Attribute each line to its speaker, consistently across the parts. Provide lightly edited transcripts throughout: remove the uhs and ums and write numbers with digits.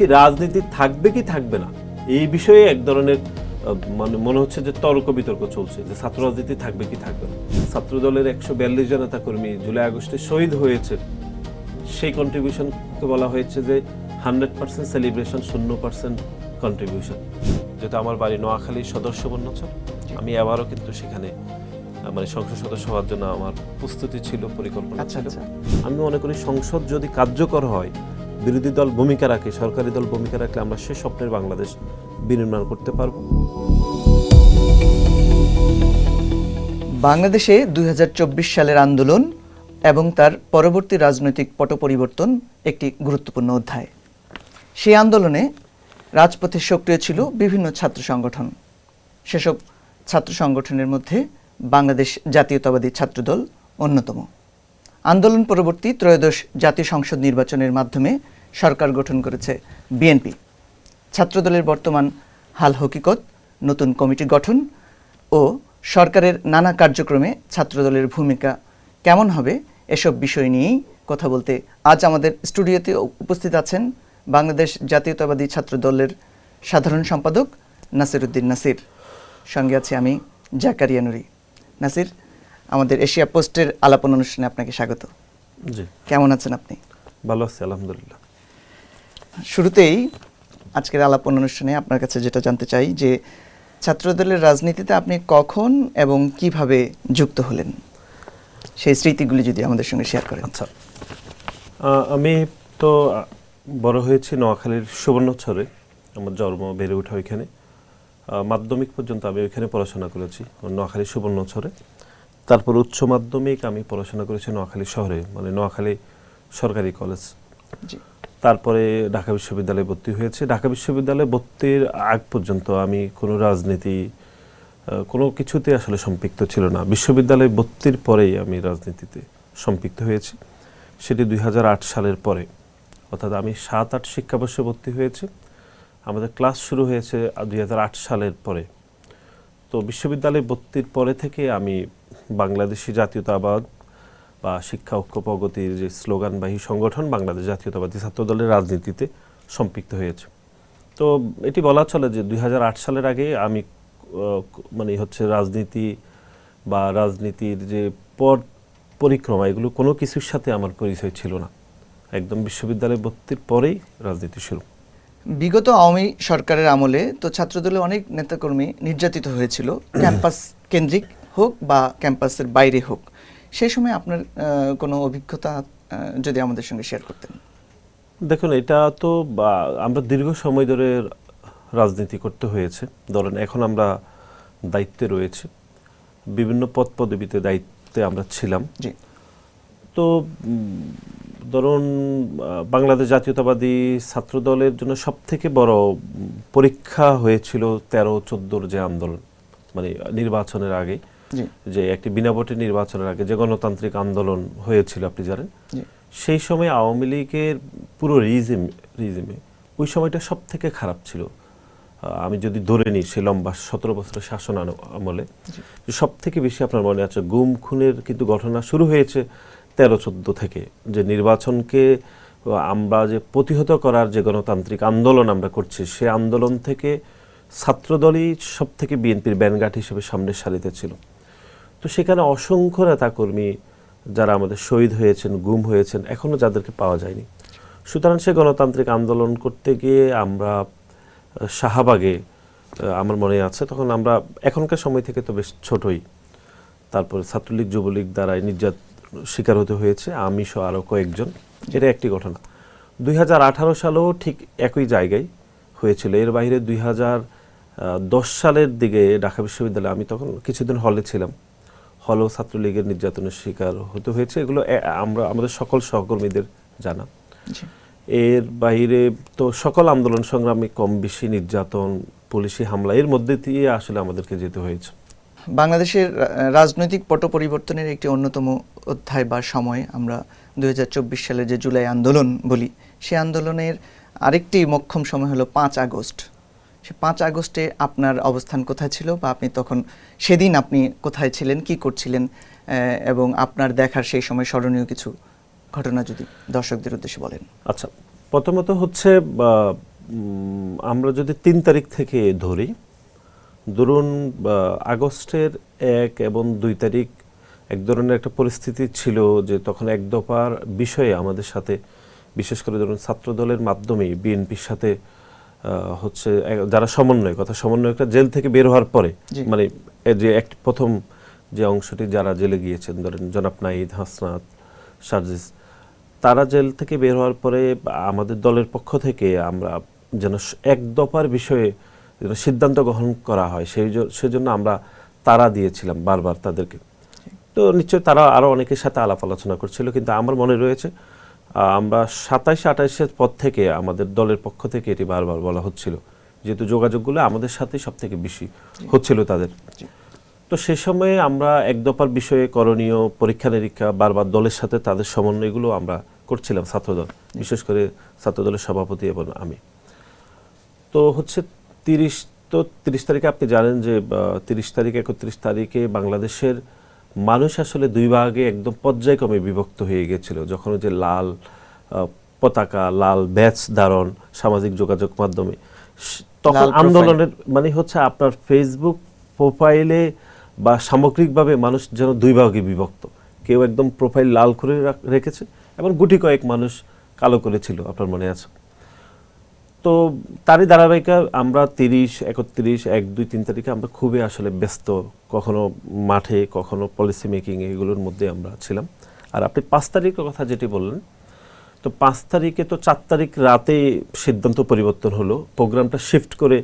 Speaker 1: কি রাজনীতি থাকবে কি থাকবে না এই বিষয়ে এক ধরনের মানে মনে হচ্ছে যে তর্ক বিতর্ক চলছে যে ছাত্র রাজনীতি থাকবে কি থাকবে না। ছাত্র দলের 142 জন নেতা কর্মী জুলাই আগস্টে শহীদ হয়েছে, সেই কন্ট্রিবিউশনকে বলা হয়েছে যে 100% সেলিব্রেশন, 0% কন্ট্রিবিউশন। যেহেতু আমার বাড়ি নোয়াখালীর সদর সুবর্ণচর, আমি এবারও কিন্তু সেখানে মানে সংসদ সদস্য হওয়ার জন্য আমার প্রস্তুতি ছিল, পরিকল্পনা ছিল। আমি মনে করি সংসদ যদি কার্যকর হয়, বিরোধী দল ভূমিকা রাখে, সরকারি দল ভূমিকা রাখলে আমরা সে স্বপ্নের বাংলাদেশ বিনির্মাণ করতে পারব।
Speaker 2: বাংলাদেশে 2024 সালের আন্দোলন এবং তার পরবর্তী রাজনৈতিক পট পরিবর্তন একটি গুরুত্বপূর্ণ অধ্যায়। সেই আন্দোলনে রাজপথে সক্রিয় ছিল বিভিন্ন ছাত্র সংগঠন। সেসব ছাত্র সংগঠনের মধ্যে বাংলাদেশ জাতীয়তাবাদী ছাত্রদল অন্যতম। আন্দোলন পরবর্তী ত্রয়োদশ জাতীয় সংসদ নির্বাচনের মাধ্যমে সরকার গঠন করেছে বিএনপি। ছাত্রদলের বর্তমান হাল হকিকত, নতুন কমিটি গঠন ও সরকারের নানা কার্যক্রমে ছাত্রদলের ভূমিকা কেমন হবে, এসব বিষয় নিয়েই কথা বলতে আজ আমাদের স্টুডিওতে উপস্থিত আছেন বাংলাদেশ জাতীয়তাবাদী ছাত্রদলের সাধারণ সম্পাদক নাসির উদ্দিন নাসির। সঙ্গে আছি আমি জাকারিয়া নুরি। নাসির, আমাদের এশিয়া পোস্টের আলাপন অনুষ্ঠানে আপনাকে স্বাগত।
Speaker 1: জি,
Speaker 2: কেমন আছেন আপনি?
Speaker 1: ভালো আছি, আলহামদুলিল্লাহ।
Speaker 2: শুরুতেই আজকের আলাপন অনুষ্ঠানে আপনার কাছে যেটা জানতে চাই যে ছাত্রদলের রাজনীতিতে আপনি কখন এবং কিভাবে যুক্ত হলেন, সেই স্মৃতিগুলি যদি আমাদের সঙ্গে শেয়ার করেন।
Speaker 1: আচ্ছা, আমি তো বড় হয়েছি নোয়াখালীর সুবর্ণচরে, আমার জন্ম, বেড়ে ওঠা ওইখানে। মাধ্যমিক পর্যন্ত আমি ওইখানে পড়াশোনা করেছি, নোয়াখালী সুবর্ণচরে। তারপর উচ্চ মাধ্যমিক আমি পড়াশোনা করেছি নোয়াখালী শহরে, মানে নোয়াখালী সরকারি কলেজ। তারপরে ঢাকা বিশ্ববিদ্যালয়ে ভর্তি হয়েছে। ঢাকা বিশ্ববিদ্যালয়ে ভর্তির আগ পর্যন্ত আমি কোনো রাজনীতি, কোনো কিছুতে আসলে সম্পৃক্ত ছিল না। বিশ্ববিদ্যালয়ে ভর্তির পরেই আমি রাজনীতিতে সম্পৃক্ত হয়েছি, সেটি 2008 সালের পরে। অর্থাৎ আমি 7-8 শিক্ষাবর্ষে ভর্তি হয়েছি, আমাদের ক্লাস শুরু হয়েছে 2008 সালের পরে। তো বিশ্ববিদ্যালয়ে ভর্তির পরে থেকে আমি বাংলাদেশি জাতীয়তাবাদ বা শিক্ষা ঐক্য প্রগতির যে স্লোগানবাহী সংগঠন বাংলাদেশ জাতীয়তাবাদী ছাত্রদলের রাজনীতিতে সম্পৃক্ত হয়েছে। তো এটি বলা চলে যে 2008 সালের আগে আমি মানে হচ্ছে রাজনীতি বা রাজনীতির যে পথ পরিক্রমা, এগুলো কোনো কিছুর সাথে আমার পরিচয় ছিল না। একদম বিশ্ববিদ্যালয়ে ভর্তির পরেই রাজনীতি শুরু।
Speaker 2: বিগত আওয়ামী সরকারের আমলে তো ছাত্রদলে অনেক নেতাকর্মী নির্যাতিত হয়েছিল, ক্যাম্পাস কেন্দ্রিক হোক বা ক্যাম্পাসের বাইরে হোক। সেই সময় আপনার কোনো অভিজ্ঞতা যদি আমাদের সঙ্গে শেয়ার করতেন।
Speaker 1: দেখুন, এটা তো আমরা দীর্ঘ সময় ধরে রাজনীতি করতে হয়েছে। ধরেন এখন আমরা দায়িত্বে রয়েছে, বিভিন্ন পদ পদবিতে দায়িত্বে আমরা ছিলাম। তো ধরুন, বাংলাদেশ জাতীয়তাবাদী ছাত্রদলের জন্য সবথেকে বড় পরীক্ষা হয়েছিল 13-14 যে আন্দোলন, মানে নির্বাচনের আগে, যে একটি বিনা ভোটে নির্বাচনের আগে যে গণতান্ত্রিক আন্দোলন হয়েছিল, আপনি জানেন। সেই সময় আওয়ামী লীগের পুরো রিজিমে ওই সময়টা সব থেকে খারাপ ছিল। আমি যদি ধরে নিই সে লম্বা 17 বছরের শাসন আমলে সব থেকে বেশি আপনার মনে আছে গুম খুনের কিন্তু ঘটনা শুরু হয়েছে 13-14 থেকে। যে নির্বাচনকে আমরা যে প্রতিহত করার যে গণতান্ত্রিক আন্দোলন আমরা করছি, সে আন্দোলন থেকে ছাত্রদলই সব থেকে বিএনপির ব্যানগাঁট হিসেবে সামনের সারিতে ছিল। তো সেখানে অসংখ্য নেতাকর্মী যারা আমাদের শহীদ হয়েছেন, গুম হয়েছেন, এখনও যাদেরকে পাওয়া যায়নি। সুতরাং সে গণতান্ত্রিক আন্দোলন করতে গিয়ে আমরা শাহবাগে, আমার মনে আছে তখন আমরা এখনকার সময় থেকে তো বেশ ছোটই, তারপর ছাত্রলীগ যুবলীগ দ্বারা শিকার হতে হয়েছে, আমি সহ আরও কয়েকজন। এটা একটি ঘটনা। 2018 সালেও ঠিক একই জায়গায় হয়েছিল। এর বাইরে 2010 সালের দিকে ঢাকা বিশ্ববিদ্যালয়ে আমি তখন কিছুদিন হলে ছিলাম, হলেও ছাত্রলীগের নির্যাতনের শিকার হতে হয়েছে। এগুলো আমাদের সকল সহকর্মীদের জানা। এর বাইরে তো সকল আন্দোলন সংগ্রামে কম বেশি নির্যাতন, পুলিশি হামলা, এর মধ্যে দিয়ে আসলে আমাদেরকে যেতে হয়েছে।
Speaker 2: বাংলাদেশের রাজনৈতিক পট পরিবর্তনের একটি অন্যতম অধ্যায় বা সময় আমরা 2024 সালের যে জুলাই আন্দোলন বলি, সেই আন্দোলনের আরেকটি মোক্ষম সময় হলো 5 আগস্ট। সে 5 আগস্টে আপনার অবস্থান কোথায় ছিল, বা আপনি তখন সেদিন আপনি কোথায় ছিলেন, কি করছিলেন, এবং আপনার দেখার সেই সময় স্মরণীয় কিছু ঘটনা যদি দর্শকদের উদ্দেশ্যে বলেন।
Speaker 1: আচ্ছা, প্রথমত হচ্ছে আমরা যদি 3 তারিখ থেকে ধরি, ধরুন আগস্টের 1 এবং 2 তারিখ এক ধরনের একটা পরিস্থিতি ছিল যে তখন এক দফার বিষয়ে আমাদের সাথে, বিশেষ করে ধরুন ছাত্র দলের মাধ্যমে বিএনপির সাথে হচ্ছে যারা সমন্বয়করা জেল থেকে বের হওয়ার পরে, মানে যে প্রথম যে অংশটি যারা জেলে গিয়েছেন, ধরেন জনাব নাহিদ, হাসনাত, সার্জিস, তারা জেল থেকে বের হওয়ার পরে আমাদের দলের পক্ষ থেকে আমরা যেন এক দফার বিষয়ে যেন সিদ্ধান্ত গ্রহণ করা হয় সেজন্য আমরা তারা দিয়েছিলাম বারবার তাদেরকে। তো নিশ্চয়ই তারা আরও অনেকের সাথে আলাপ আলোচনা করছিল, কিন্তু আমার মনে রয়েছে আমরা 27-28-এর পর থেকে আমাদের দলের পক্ষ থেকে এটি বারবার বলা হচ্ছিল, যেহেতু যোগাযোগগুলো আমাদের সাথেই সব থেকে বেশি হচ্ছিল তাদের। তো সে সময়ে আমরা এক দফার বিষয়ে করণীয় পরীক্ষা নিরীক্ষা বারবার দলের সাথে তাদের সমন্বয়গুলো আমরা করছিলাম, ছাত্রদল, বিশেষ করে ছাত্রদলের সভাপতি এবং আমি। তো হচ্ছে 30 তারিখে আপনি জানেন যে 30 তারিখ 31 তারিখে বাংলাদেশের মানুষ আসলে দুই ভাগে একদম পর্যায়ক্রমে বিভক্ত হয়ে গিয়েছিল। যখন যে লাল পতাকা, লাল ব্যাচ ধারণ সামাজিক যোগাযোগ মাধ্যমে, তখন আন্দোলনের মানে হচ্ছে আপনার ফেসবুক প্রোফাইলে বা সামগ্রিকভাবে মানুষ যেন দুই ভাগে বিভক্ত। কেউ একদম প্রোফাইল লাল করে রেখেছে এবং গুটি কয়েক মানুষ কালো করেছিল, আপনার মনে আছে। তো তারই ধারাবাহিকা আমরা 30, 31, 1, 2, 3 তারিখে আমরা খুবই আসলে ব্যস্ত, কখনো মাঠে কখনো পলিসি মেকিং, এগুলোর মধ্যে আমরা ছিলাম। আর আপনি 5 তারিখের কথা যেটি বললেন, তো 5 তারিখে তো 4 তারিখ রাতে সিদ্ধান্ত পরিবর্তন হলো, প্রোগ্রামটা শিফট করে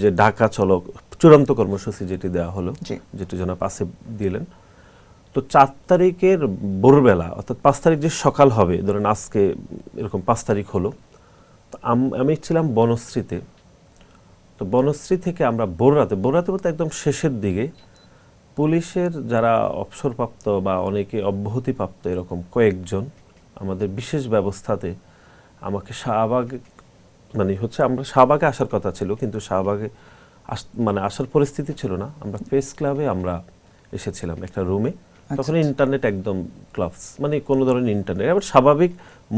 Speaker 1: যে ঢাকা চলো চূড়ান্ত কর্মসূচি যেটি দেওয়া হলো, যেটি জনাব আসিফ দিলেন। তো 4 তারিখের ভোরবেলা, অর্থাৎ 5 তারিখ যে সকাল হবে, ধরেন আজকে এরকম 5 তারিখ হলো, আমি ছিলাম বনশ্রীতে। তো বনশ্রী থেকে আমরা ভোররাতে বলতে একদম শেষের দিকে পুলিশের যারা অবসরপ্রাপ্ত বা অনেকে অব্যাহতিপ্রাপ্ত এরকম কয়েকজন আমাদের বিশেষ ব্যবস্থাতে আমাকে শাহবাগ, মানে হচ্ছে আমরা শাহবাগে আসার কথা ছিল, কিন্তু শাহবাগে আসার পরিস্থিতি ছিল না। আমরা প্রেস ক্লাবে আমরা এসেছিলাম একটা রুমে, তখন ইন্টারনেট একদম ক্লাবস, মানে কোনো ধরনের ইন্টারনেট, আবার স্বাভাবিক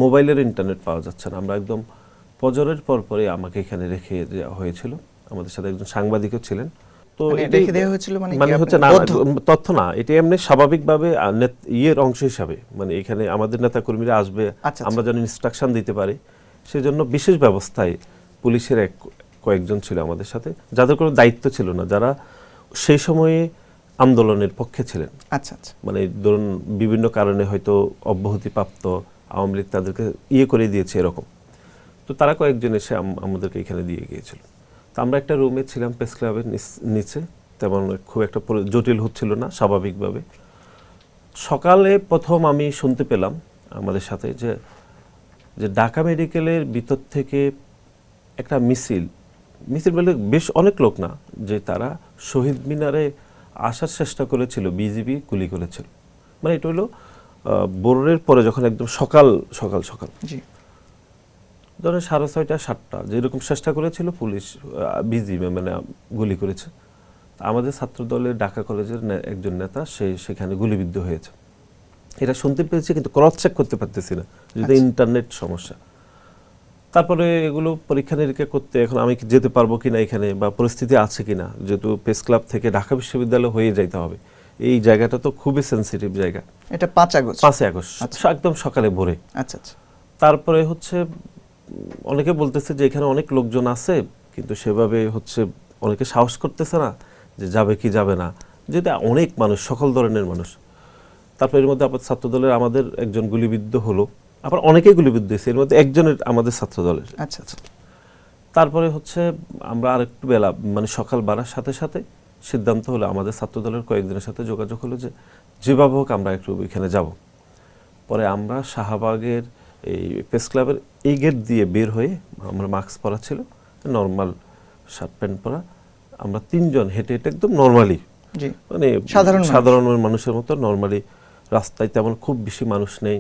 Speaker 1: মোবাইলের ইন্টারনেট পাওয়া যাচ্ছে না। আমরা একদম ফজরের পরে আমাকে এখানে রেখে দেওয়া হয়েছিল, আমাদের সাথে একজন সাংবাদিকও ছিলেন। তো
Speaker 2: রেখে দেওয়া হয়েছিল
Speaker 1: মানে হচ্ছে না তথ্য না, এটি এমনি স্বাভাবিকভাবে ইয়ের অংশ হিসাবে, মানে এখানে আমাদের নেতা কর্মীরা আসবে, আমরা যেন ইনস্ট্রাকশন দিতে পারি, সেজন্য বিশেষ ব্যবস্থায় পুলিশের কয়েকজন ছিল আমাদের সাথে, যাদের কোনো দায়িত্ব ছিল না, যারা সেই সময়ে আন্দোলনের পক্ষে ছিলেন।
Speaker 2: আচ্ছা আচ্ছা,
Speaker 1: মানে ধরুন বিভিন্ন কারণে হয়তো অব্যাহতিপ্রাপ্ত, আওয়ামী লীগ তাদেরকে করে দিয়েছে এরকম। তো তারা কয়েকজন এসে আমাদেরকে এখানে দিয়ে গিয়েছিল। তো আমরা একটা রুমে ছিলাম প্রেস ক্লাবের নিচে, তেমন খুব একটা জটিল হচ্ছিল না স্বাভাবিকভাবে। সকালে প্রথম আমি শুনতে পেলাম আমাদের সাথে যে ঢাকা মেডিকেলের ভিতর থেকে একটা মিছিল বলে বেশ অনেক লোক না, যে তারা শহীদ মিনারে আসার চেষ্টা করেছিল, বিজিবি গুলি করেছিল। মানে এটা হলো ভোরের পরে, যখন একদম সকাল ধরেন 6:30, 7টা যেরকম চেষ্টা করেছিল পুলিশ, বিজিবি মানে গুলি করেছে। আমাদের ছাত্র দলের ঢাকা কলেজের একজন নেতা সেখানে গুলিবিদ্ধ হয়েছে। এটা শুনতে পেয়েছি, কিন্তু ক্রস চেক করতে পারতেছি না, যদি ইন্টারনেট সমস্যা। তারপরে এগুলো পরীক্ষা নিরীক্ষা করতে এখন আমি যেতে পারবো কিনা এখানে, বা পরিস্থিতি আছে কিনা, যেহেতু প্রেস ক্লাব থেকে ঢাকা বিশ্ববিদ্যালয় হয়ে যাইতে হবে, এই জায়গাটা তো খুবই সেন্সিটিভ জায়গা।
Speaker 2: এটা 5 আগস্ট
Speaker 1: একদম সকালে ভোরে।
Speaker 2: আচ্ছা আচ্ছা।
Speaker 1: তারপরে হচ্ছে অনেকে বলতেছে যে এখানে অনেক লোকজন আছে, কিন্তু সেভাবে হচ্ছে অনেকে সাহস করতেছে না যে যাবে কি যাবে না, যেটা অনেক মানুষ, সকল ধরনের মানুষ। তারপর এর মধ্যে আবার ছাত্রদলের আমাদের একজন গুলিবিদ্ধ হলো, আবার অনেকেই গুলিবিদ্ধ হয়েছে, এর মধ্যে একজনের আমাদের ছাত্রদলের।
Speaker 2: আচ্ছা আচ্ছা।
Speaker 1: তারপরে হচ্ছে আমরা আরেকটু বেলা, মানে সকাল বাড়ার সাথে সাথে সিদ্ধান্ত হলো, আমাদের ছাত্রদলের কয়েকজনের সাথে যোগাযোগ হলো যে যেভাবে হোক আমরা একটু এখানে যাব। পরে আমরা শাহবাগের এই প্রেস ক্লাবের এই গেট দিয়ে বের হয়ে, আমরা মাস্ক পরা ছিল, নর্মাল শার্ট প্যান্ট পরা, আমরা 3 জন হেঁটে হেঁটে একদম নর্মালি, মানে সাধারণ মানুষের মতো নর্মালি, রাস্তায় তেমন খুব বেশি মানুষ নেই,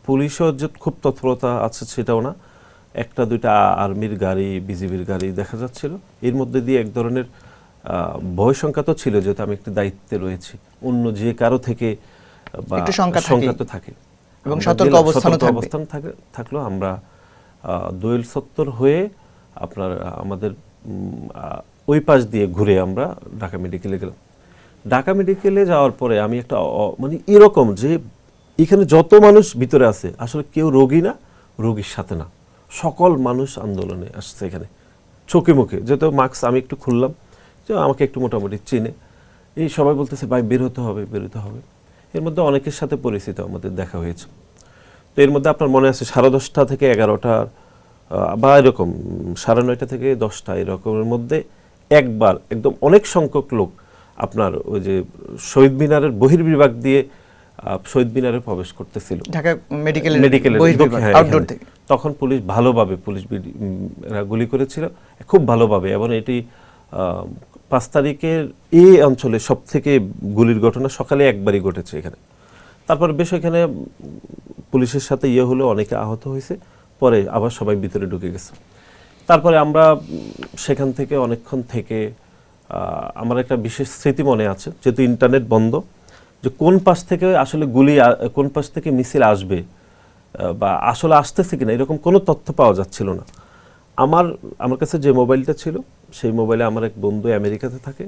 Speaker 1: পুলিশও যে খুব তৎপরতা আছে সেটাও না, 1-2টা আর্মির গাড়ি, বিজিবির গাড়ি দেখা যাচ্ছিল। এর মধ্যে দিয়ে এক ধরনের ভয় সংখ্যা তো ছিল, যেহেতু আমি একটি দায়িত্বে রয়েছি, অন্য যে কারো থেকে সংখ্যা তো থাকে এবং সতর্ক অবস্থান থাকলো। আমরা দোয়েল চত্বর হয়ে আপনার আমাদের ওই পাশ দিয়ে ঘুরে আমরা ঢাকা মেডিকেলে গেলাম। ঢাকা মেডিকেলে যাওয়ার পরে আমি একটা মানে এরকম যে এখানে যত মানুষ ভিতরে আছে আসলে কেউ রোগী না, রোগীর সাথে না, সকল মানুষ আন্দোলনে আসছে এখানে চোখে মুখে। যেহেতু মাস্ক আমি একটু খুললাম, যে আমাকে একটু মোটামুটি চিনে, এই সবাই বলতেছে ভাই বের হতে হবে, বের হতে হবে। এর মধ্যে অনেকের সাথে পরিচিত আমাদের দেখা হয়েছে। তো এর মধ্যে আপনার মনে আছে 10:30 থেকে 11টা বা এরকম 9:30 থেকে 10টা এরকমের মধ্যে একবার একদম অনেক সংখ্যক লোক আপনার ওই যে শহীদ মিনারের বহির্বিভাগ দিয়ে শহীদ মিনারে প্রবেশ করতেছিল
Speaker 2: ঢাকা মেডিকেলের
Speaker 1: হ্যাঁ,
Speaker 2: আউটডোর থেকে।
Speaker 1: তখন পুলিশ ভালোভাবে এরা গুলি করেছিল খুব ভালোভাবে, এবং এটি 5 তারিখের এই অঞ্চলে সব থেকে গুলির ঘটনা সকালে একবারই ঘটেছে এখানে। তারপর বেশ এখানে পুলিশের সাথে হলো, অনেকে আহত হয়েছে, পরে আবার সবাই ভিতরে ঢুকে গেছে। তারপরে আমরা সেখান থেকে অনেকক্ষণ থেকে আমার একটা বিশেষ স্মৃতি মনে আছে, যেহেতু ইন্টারনেট বন্ধ, যে কোন পাশ থেকে আসলে কোন পাশ থেকে মিছিল আসবে বা আসলে আসতেছে কিনা এরকম কোনো তথ্য পাওয়া যাচ্ছিল না। আমার কাছে যে মোবাইলটা ছিল সেই মোবাইলে আমার এক বন্ধু আমেরিকাতে থাকে,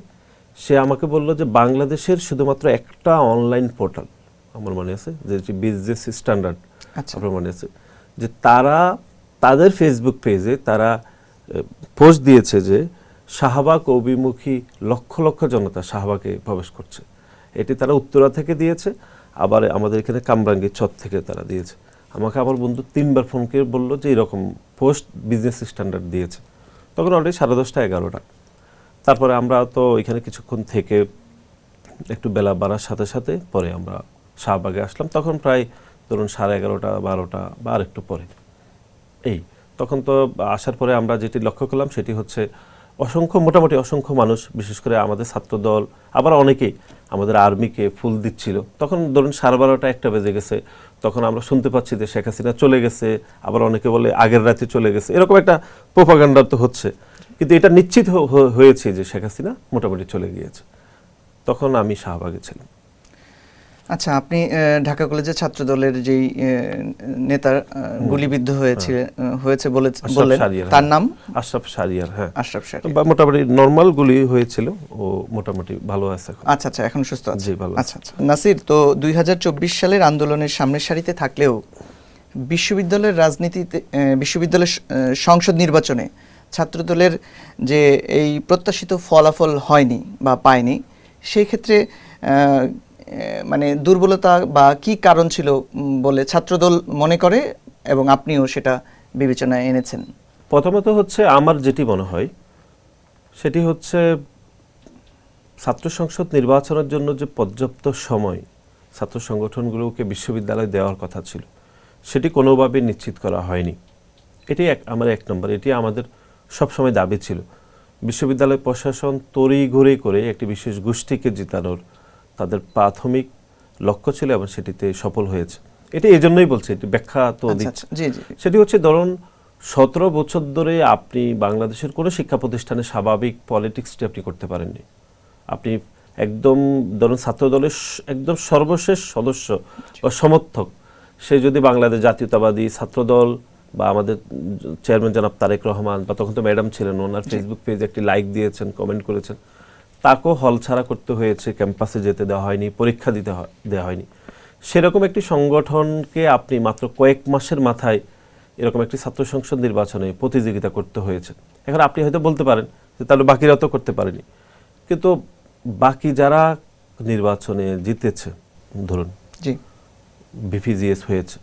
Speaker 1: সে আমাকে বলল যে বাংলাদেশের শুধুমাত্র একটা অনলাইন পোর্টাল, আমার মনে আছে যে বিজনেস স্ট্যান্ডার্ড, আপনার মনে আছে, যে তাদের ফেসবুক পেজে তারা পোস্ট দিয়েছে যে শাহবাগ অভিমুখী লক্ষ লক্ষ জনতা শাহবাগে প্রবেশ করছে। এটি তারা উত্তরা থেকে দিয়েছে, আবার আমাদের এখানে কামরাঙ্গীর চর থেকে তারা দিয়েছে। আমাকে আমার বন্ধু 3বার ফোন করে বললো যে এরকম পোস্ট বিজনেস স্ট্যান্ডার্ড দিয়েছে। তখন অলরেডি 10:30 11টা। তারপরে আমরা তো এখানে কিছুক্ষণ থেকে একটু বেলা বাড়ার সাথে সাথে পরে আমরা শাহবাগে আসলাম। তখন প্রায় ধরুন 11:30 12টা বা আর একটু পরে। তখন তো আসার পরে আমরা যেটি লক্ষ্য করলাম সেটি হচ্ছে মোটামুটি অসংখ্য মানুষ, বিশেষ করে আমাদের ছাত্রদল, আবার অনেকেই আমাদের আর্মিকে ফুল দিচ্ছিল। তখন ধরুন 12:30 1টা বেজে গেছে, তখন আমরা শুনতে পাচ্ছি যে শেখ হাসিনা চলে গেছে, আবার অনেকে বলে আগের রাতে চলে গেছে, এরকম একটা প্রোপাগান্ডা তো হচ্ছে। কিন্তু এটা নিশ্চিত হয়েছে যে শেখ হাসিনা মোটামুটি চলে গিয়েছে। তখন আমি শাহবাগে ছিলাম।
Speaker 2: আচ্ছা, আপনি ঢাকা কলেজের ছাত্র দলের যেই নেতা গুলিবিদ্ধ হয়েছে বললেন, তার নাম
Speaker 1: আশরাফ শাহরিয়ার। হ্যাঁ,
Speaker 2: আশরাফ শাহরিয়ার।
Speaker 1: মোটামুটি নরমাল গুলি হয়েছিল, ও মোটামুটি ভালো আছে এখন।
Speaker 2: আচ্ছা, এখন সুস্থ আছে।
Speaker 1: জি, ভালো।
Speaker 2: আচ্ছা। নাসির, তো 2024 সালের আন্দোলনের সামনের সারিতে থাকলেও বিশ্ববিদ্যালয়ের সংসদ নির্বাচনে ছাত্রদলের যে এই প্রত্যাশিত ফলাফল হয়নি বা পায়নি, সেই ক্ষেত্রে মানে দুর্বলতা বা কি কারণ ছিল বলে ছাত্রদল মনে করে এবং আপনিও সেটা বিবেচনায় এনেছেন?
Speaker 1: প্রথমত হচ্ছে আমার যেটি মনে হয় সেটি হচ্ছে ছাত্র সংসদ নির্বাচনের জন্য যে পর্যাপ্ত সময় ছাত্র সংগঠনগুলোকে বিশ্ববিদ্যালয়ে দেওয়ার কথা ছিল সেটি কোনোভাবে নিশ্চিত করা হয়নি। এটি আমার 1 নম্বর, এটি আমাদের সবসময় দাবি ছিল। বিশ্ববিদ্যালয় প্রশাসন তড়িঘড়ি করে একটি বিশেষ গোষ্ঠীকে জিতানোর তাদের প্রাথমিক লক্ষ্য ছিল এবং সেটিতে সফল হয়েছে। এটি এই জন্যই বলছি, এটি ব্যাখ্যা তো দিচ্ছি। সেটি হচ্ছে ধরুন 17 বছর ধরে আপনি বাংলাদেশের কোনো শিক্ষা প্রতিষ্ঠানে স্বাভাবিক পলিটিক্সটি আপনি করতে পারেননি। আপনি একদম ধরুন ছাত্রদলের একদম সর্বশেষ সদস্য বা সমর্থক, সে যদি বাংলাদেশ জাতীয়তাবাদী ছাত্রদল বা আমাদের চেয়ারম্যান জনাব তারেক রহমান, বা তখন তো ম্যাডাম ছিলেন, ওনার ফেসবুক পেজে একটি লাইক দিয়েছেন, কমেন্ট করেছেন, তাকেও হল ছাড়া করতে হয়েছে, ক্যাম্পাসে যেতে দেওয়া হয়নি, পরীক্ষা দেওয়া হয়নি। সেরকম একটি সংগঠনকে আপনি মাত্র কয়েক মাসের মাথায় এরকম একটি ছাত্র সংসদ নির্বাচনে প্রতিযোগিতা করতে হয়েছে। এখন আপনি হয়তো বলতে পারেন যে তাহলে বাকিরা তো করতে পারেনি, কিন্তু বাকি যারা নির্বাচনে জিতেছে, ধরুন বিপিজিএস হয়েছে,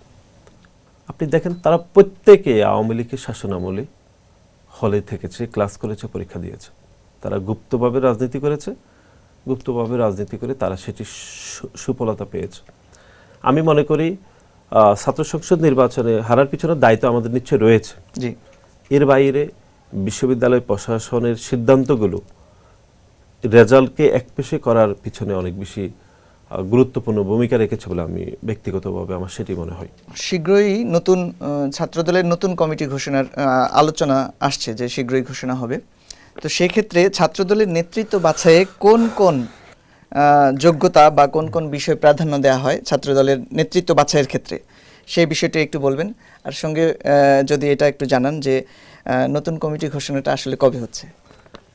Speaker 1: আপনি দেখেন তারা প্রত্যেকে আওয়ামী লীগের শাসনামলে হলে থেকেছে, ক্লাস করেছে, পরীক্ষা দিয়েছে। তারা গুপ্তভাবে রাজনীতি করেছে, গুপ্তভাবে রাজনীতি করে তারা সেটি সুফলতা পেয়েছে। আমি মনে করি ছাত্র সংসদ নির্বাচনে হারার পিছনে দায়িত্ব আমাদের নিশ্চয় রয়েছে। এর বাইরে বিশ্ববিদ্যালয় প্রশাসনের সিদ্ধান্তগুলো রেজাল্টকে একপেশে করার পিছনে অনেক বেশি গুরুত্বপূর্ণ ভূমিকা রেখেছে বলে আমি ব্যক্তিগতভাবে আমার সেটি মনে হয়।
Speaker 2: শীঘ্রই নতুন ছাত্রদলের নতুন কমিটি ঘোষণার আলোচনা আসছে, যে শীঘ্রই ঘোষণা হবে। তো সেক্ষেত্রে ছাত্রদলের নেতৃত্ব বাছাইয়ে কোন কোন যোগ্যতা বা কোন কোন বিষয় প্রাধান্য দেওয়া হয় ছাত্রদলের নেতৃত্ব বাছাইয়ের ক্ষেত্রে, সেই বিষয়টি একটু বলবেন। আর সঙ্গে যদি এটা একটু জানান যে নতুন কমিটি ঘোষণাটা আসলে কবে হচ্ছে?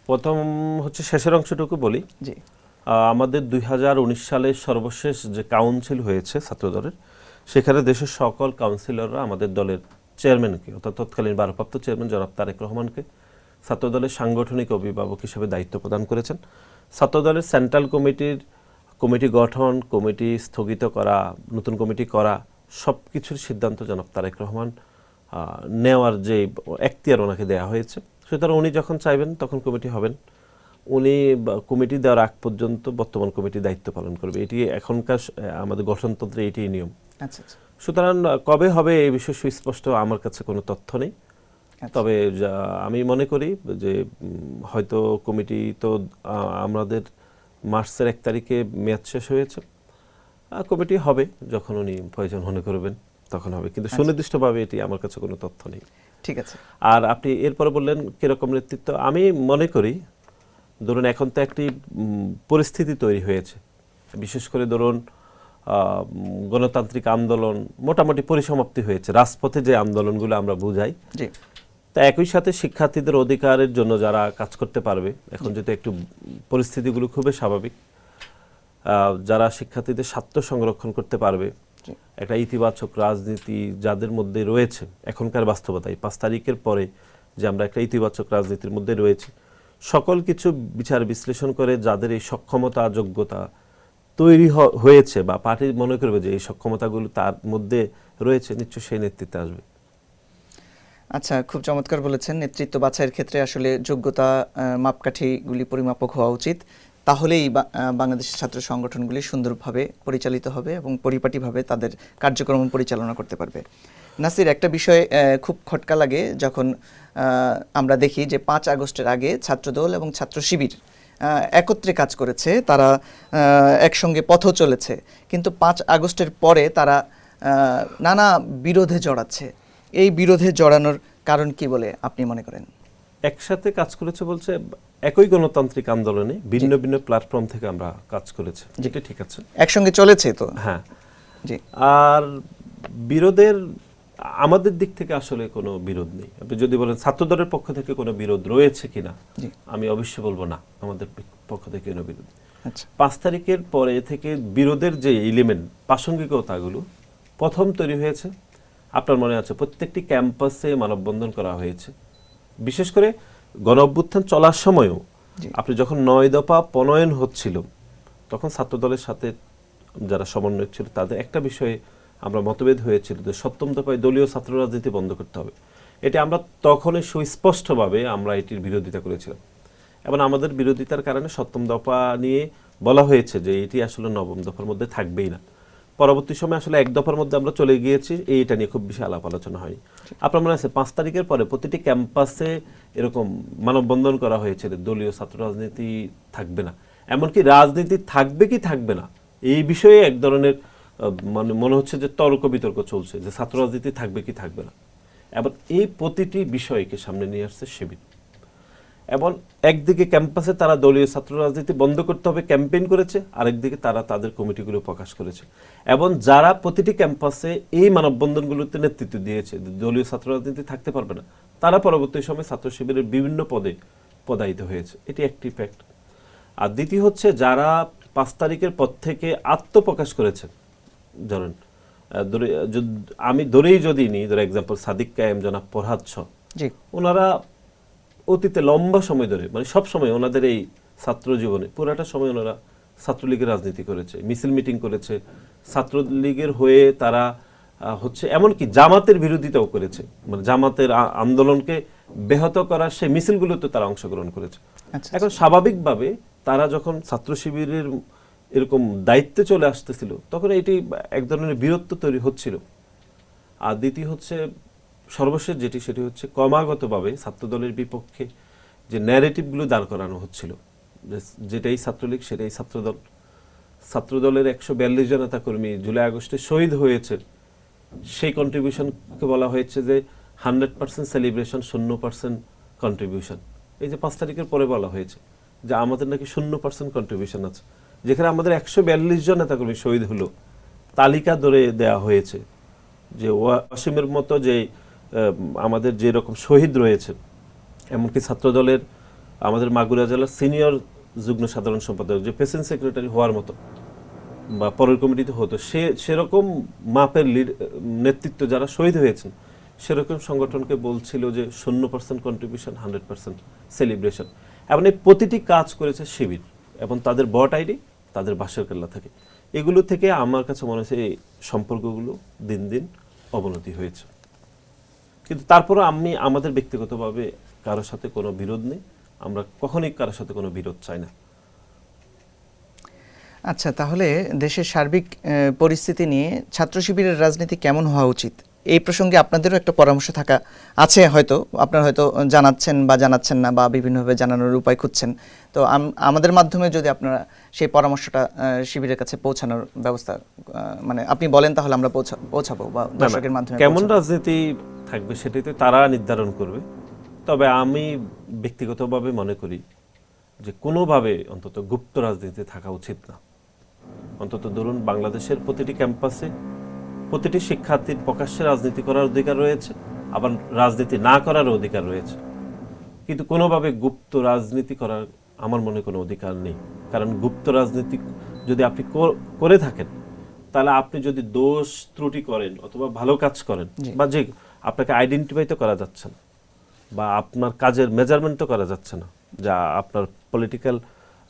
Speaker 1: প্রথম হচ্ছে শেষের অংশটুকু বলি।
Speaker 2: জি,
Speaker 1: আমাদের 2019 সালের সর্বশেষ যে কাউন্সিল হয়েছে ছাত্রদলের, সেখানে দেশের সকল কাউন্সিলররা আমাদের দলের চেয়ারম্যানকে, অর্থাৎ তৎকালীন ভারপ্রাপ্ত চেয়ারম্যান জনাব তারেক রহমানকে ছাত্রদলের সাংগঠনিক অভিভাবক হিসেবে দায়িত্ব প্রদান করেছেন। ছাত্রদলের সেন্ট্রাল কমিটি গঠন, কমিটি স্থগিত করা, নতুন কমিটি করা, সব কিছুর সিদ্ধান্ত জনাব তারেক রহমান নেওয়ার যে এখতিয়ার ওনাকে দেওয়া হয়েছে। সুতরাং উনি যখন চাইবেন তখন কমিটি হবেন। উনি কমিটি দেওয়ার আগ পর্যন্ত বর্তমান কমিটি দায়িত্ব পালন করবে। এটি এখনকার আমাদের গঠনতন্ত্রে এটিই নিয়ম।
Speaker 2: আচ্ছা আচ্ছা।
Speaker 1: সুতরাং কবে হবে এই বিষয়ে সুস্পষ্ট আমার কাছে কোনো তথ্য নেই। তবে আমি মনে করি যে হয়তো কমিটি তো আমাদের মার্চের 1 তারিখে মেয়াদ শেষ হয়েছে, কমিটি হবে যখন উনি প্রয়োজন মনে করবেন তখন হবে, কিন্তু সুনির্দিষ্টভাবে এটি আমার কাছে কোনো তথ্য নেই।
Speaker 2: ঠিক আছে।
Speaker 1: আর আপনি এরপরে বললেন কিরকম নেতৃত্ব, আমি মনে করি ধরুন এখন তো একটি পরিস্থিতি তৈরি হয়েছে, বিশেষ করে ধরুন গণতান্ত্রিক আন্দোলন মোটামুটি পরিসমাপ্তি হয়েছে, রাজপথে যে আন্দোলনগুলো আমরা বুঝাই।
Speaker 2: জি।
Speaker 1: তা একই সাথে শিক্ষার্থীদের অধিকারের জন্য যারা কাজ করতে পারবে, এখন যেহেতু একটু পরিস্থিতিগুলো খুবই স্বাভাবিক, যারা শিক্ষার্থীদের স্বার্থ সংরক্ষণ করতে পারবে, একটা ইতিবাচক রাজনীতি যাদের মধ্যে রয়েছে, এখনকার বাস্তবতায় 5 তারিখের পরে যে আমরা একটা ইতিবাচক রাজনীতির মধ্যে রয়েছে, সকল কিছু বিচার বিশ্লেষণ করে যাদের এই সক্ষমতা যোগ্যতা তৈরি হয়েছে বা পার্টি মনে করবে যে এই সক্ষমতাগুলো তার মধ্যে রয়েছে, নিশ্চয়ই সেই নেতৃত্বে আসবে।
Speaker 2: আচ্ছা, খুব চমৎকার বলেছেন। নেতৃত্ব বাছাইয়ের ক্ষেত্রে আসলে যোগ্যতা মাপকাঠিগুলি পরিমাপক হওয়া উচিত, তাহলেই বাংলাদেশের ছাত্র সংগঠনগুলি সুন্দরভাবে পরিচালিত হবে এবং পরিপাটিভাবে তাদের কার্যক্রম পরিচালনা করতে পারবে। নাসির, একটা বিষয় খুব খটকা লাগে যখন আমরা দেখি যে 5 আগস্টের আগে ছাত্রদল এবং ছাত্র শিবির একত্রে কাজ করেছে, তারা একসঙ্গে পথও চলেছে, কিন্তু 5 আগস্টের পরে তারা নানা বিরোধে জড়াচ্ছে। এই বিরোধে জড়ানোর কারণ কি বলে আপনি মনে করেন?
Speaker 1: একসাথে কাজ করেছে বলছে একই গণতান্ত্রিক আন্দোলনে ভিন্ন ভিন্ন প্ল্যাটফর্ম থেকে আমরা কাজ করেছি, যেটা ঠিক আছে,
Speaker 2: একসঙ্গে চলেছে তো।
Speaker 1: হ্যাঁ
Speaker 2: জি।
Speaker 1: আর বিরোধের আমাদের দিক থেকে আসলে কোনো বিরোধ নেই। আপনি যদি বলেন ছাত্রদলের পক্ষ থেকে কোনো বিরোধ রয়েছে কিনা, আমি অবশ্যই বলবো না, আমাদের পক্ষ থেকে কোনো বিরোধ।
Speaker 2: আচ্ছা।
Speaker 1: 5 তারিখের পরে থেকে বিরোধের যে এলিমেন্ট, প্রাসঙ্গিকতাগুলো প্রথম তৈরি হয়েছে। আপনার মনে আছে প্রত্যেকটি ক্যাম্পাসে মানববন্ধন করা হয়েছে, বিশেষ করে গণ অভ্যুত্থান চলার সময়ও আপনি যখন 9 দফা প্রণয়ন হচ্ছিল, তখন ছাত্রদলের সাথে যারা সমন্বয়ক ছিল তাদের একটা বিষয়ে আমরা মতভেদ হয়েছিল যে 7ম দফায় দলীয় ছাত্র রাজনীতি বন্ধ করতে হবে। এটি আমরা তখনই সুস্পষ্টভাবে আমরা এটির বিরোধিতা করেছিলাম, এবং আমাদের বিরোধিতার কারণে 7ম দফা নিয়ে বলা হয়েছে যে এটি আসলে 9ম দফার মধ্যে থাকবেই না। পরবর্তী সময় আসলে 1 দফার মধ্যে আমরা চলে গিয়েছি, এইটা নিয়ে খুব বেশি আলাপ আলোচনা হয়নি। আপনার মনে আছে 5 তারিখের পরে প্রতিটি ক্যাম্পাসে এরকম মানববন্ধন করা হয়েছে, দলীয় ছাত্র রাজনীতি থাকবে না, এমনকি রাজনীতি থাকবে কি থাকবে না এই বিষয়ে এক ধরনের মানে মনে হচ্ছে যে তর্ক বিতর্ক চলছে যে ছাত্র রাজনীতি থাকবে কি থাকবে না। এবং এই প্রতিটি বিষয়কে সামনে নিয়ে আসছে শিবির, এবং একদিকে ক্যাম্পাসে তারা দলীয় ছাত্র রাজনীতি বন্ধ করতে হবে ক্যাম্পেইন করেছে, আরেকদিকে তারা তাদের কমিটিগুলো প্রকাশ করেছে, এবং যারা প্রতিটি ক্যাম্পাসে এই মানববন্ধনগুলোতে নেতৃত্ব দিয়েছে দলীয় ছাত্র রাজনীতি থাকতে পারবে না, তারা পরবর্তী সময়ে ছাত্র শিবিরের বিভিন্ন পদে পদায়িত হয়েছে। এটি একটি ফ্যাক্ট। আর দ্বিতীয় হচ্ছে যারা 5 তারিখের পর থেকে আত্মপ্রকাশ করেছে, ধরেন আমি ধরেই যদি নিই, ধর এক্সাম্পল সাদিক কায়েম, জনাব ফরহাদ শ, ওনারা অতীতে লম্বা সময় ধরে মানে সব সময় ওনাদের এই ছাত্র জীবনে পুরাটা সময় ওনারা ছাত্রলীগের রাজনীতি করেছে, মিছিল মিটিং করেছে, ছাত্রলীগের হয়ে তারা হচ্ছে এমনকি জামাতের বিরোধিতাও করেছে, মানে জামাতের আন্দোলনকে ব্যাহত করার সেই মিছিলগুলোতে তারা অংশগ্রহণ করেছে। এখন স্বাভাবিকভাবে তারা যখন ছাত্র শিবিরের এরকম দায়িত্বে চলে আসতেছিল, তখন এটি এক ধরনের বীরত্ব তৈরি হচ্ছিল। আর দ্বিতীয় হচ্ছে সর্বশেষ যেটি, সেটি হচ্ছে ক্রমাগতভাবে ছাত্রদলের বিপক্ষে যে ন্যারেটিভগুলো দাঁড় করানো হচ্ছিল, যেটাই ছাত্রলীগ সেটাই ছাত্রদল। ছাত্রদলের 142 জন নেতা কর্মী জুলাই আগস্টে শহীদ হয়েছে, সেই কন্ট্রিবিউশনকে বলা হয়েছে যে 100% সেলিব্রেশন, 0% কন্ট্রিবিউশন। এই যে 5 তারিখের পরে বলা হয়েছে যে আমাদের নাকি 0% কন্ট্রিবিউশন আছে, যেখানে আমাদের 142 জন নেতাকর্মী শহীদ হলো, তালিকা ধরে দেওয়া হয়েছে, যে ওয়াসিমের মতো যে আমাদের যে রকম শহীদ রয়েছে, এমনকি ছাত্রদলের আমাদের মাগুরা জেলার সিনিয়র যুগ্ম সাধারণ সম্পাদক যে প্রেসিডেন্ট সেক্রেটারি হওয়ার মতো বা পরের কমিটিতে হতো, সেরকম মাপের নেতৃত্ব যারা শহীদ হয়েছেন, সেরকম সংগঠনকে বলছিল যে 0% কন্ট্রিবিউশন, 100% সেলিব্রেশন। এবং এই প্রতিটি কাজ করেছে শিবির, এবং তাদের বট আইডি তাদের বাসের কেল্লা থেকে। এগুলো থেকে আমার কাছে মনে হচ্ছে এই সম্পর্কগুলো দিন দিন অবনতি হয়েছে। কিন্তু তারপরও আমাদের ব্যক্তিগতভাবে কারোর সাথে কোনো বিরোধ নেই, আমরা কখনোই কারোর সাথে কোনো বিরোধ চাই না।
Speaker 2: আচ্ছা, তাহলে দেশের সার্বিক পরিস্থিতি নিয়ে ছাত্র শিবিরের রাজনীতি কেমন হওয়া উচিত, এই প্রসঙ্গে আপনাদেরও একটা পরামর্শ থাকা আছে, হয়তো আপনারা হয়তো জানাচ্ছেন বা জানাচ্ছেন না, বা বিভিন্নভাবে জানানোর উপায় খুঁজছেন। তো আমাদের মাধ্যমে যদি আপনারা সেই পরামর্শটা শিবিরের কাছে পৌঁছানোর ব্যবস্থা মানে আপনি বলেন, তাহলে আমরা পৌঁছাবো বা দর্শকের মাধ্যমে
Speaker 1: কেমন রাজনীতি থাকবে সেটাই তো তারা নির্ধারণ করবে। তবে আমি ব্যক্তিগতভাবে মনে করি যে কোনোভাবে অন্তত গুপ্ত রাজনীতি থাকা উচিত না। অন্তত ধরুন, বাংলাদেশের প্রতিটি ক্যাম্পাসে প্রতিটি শিক্ষার্থীর প্রকাশ্যে রাজনীতি করার অধিকার রয়েছে, আবার রাজনীতি না করারও অধিকার রয়েছে, কিন্তু কোনোভাবে গুপ্ত রাজনীতি করার আমার মনে কোনো অধিকার নেই। কারণ গুপ্ত রাজনীতি যদি আপনি করে থাকেন, তাহলে আপনি যদি দোষ ত্রুটি করেন অথবা ভালো কাজ করেন, বা যে আপনাকে আইডেন্টিফাই তো করা যাচ্ছে না, বা আপনার কাজের মেজারমেন্ট তো করা যাচ্ছে না, যা আপনার পলিটিক্যাল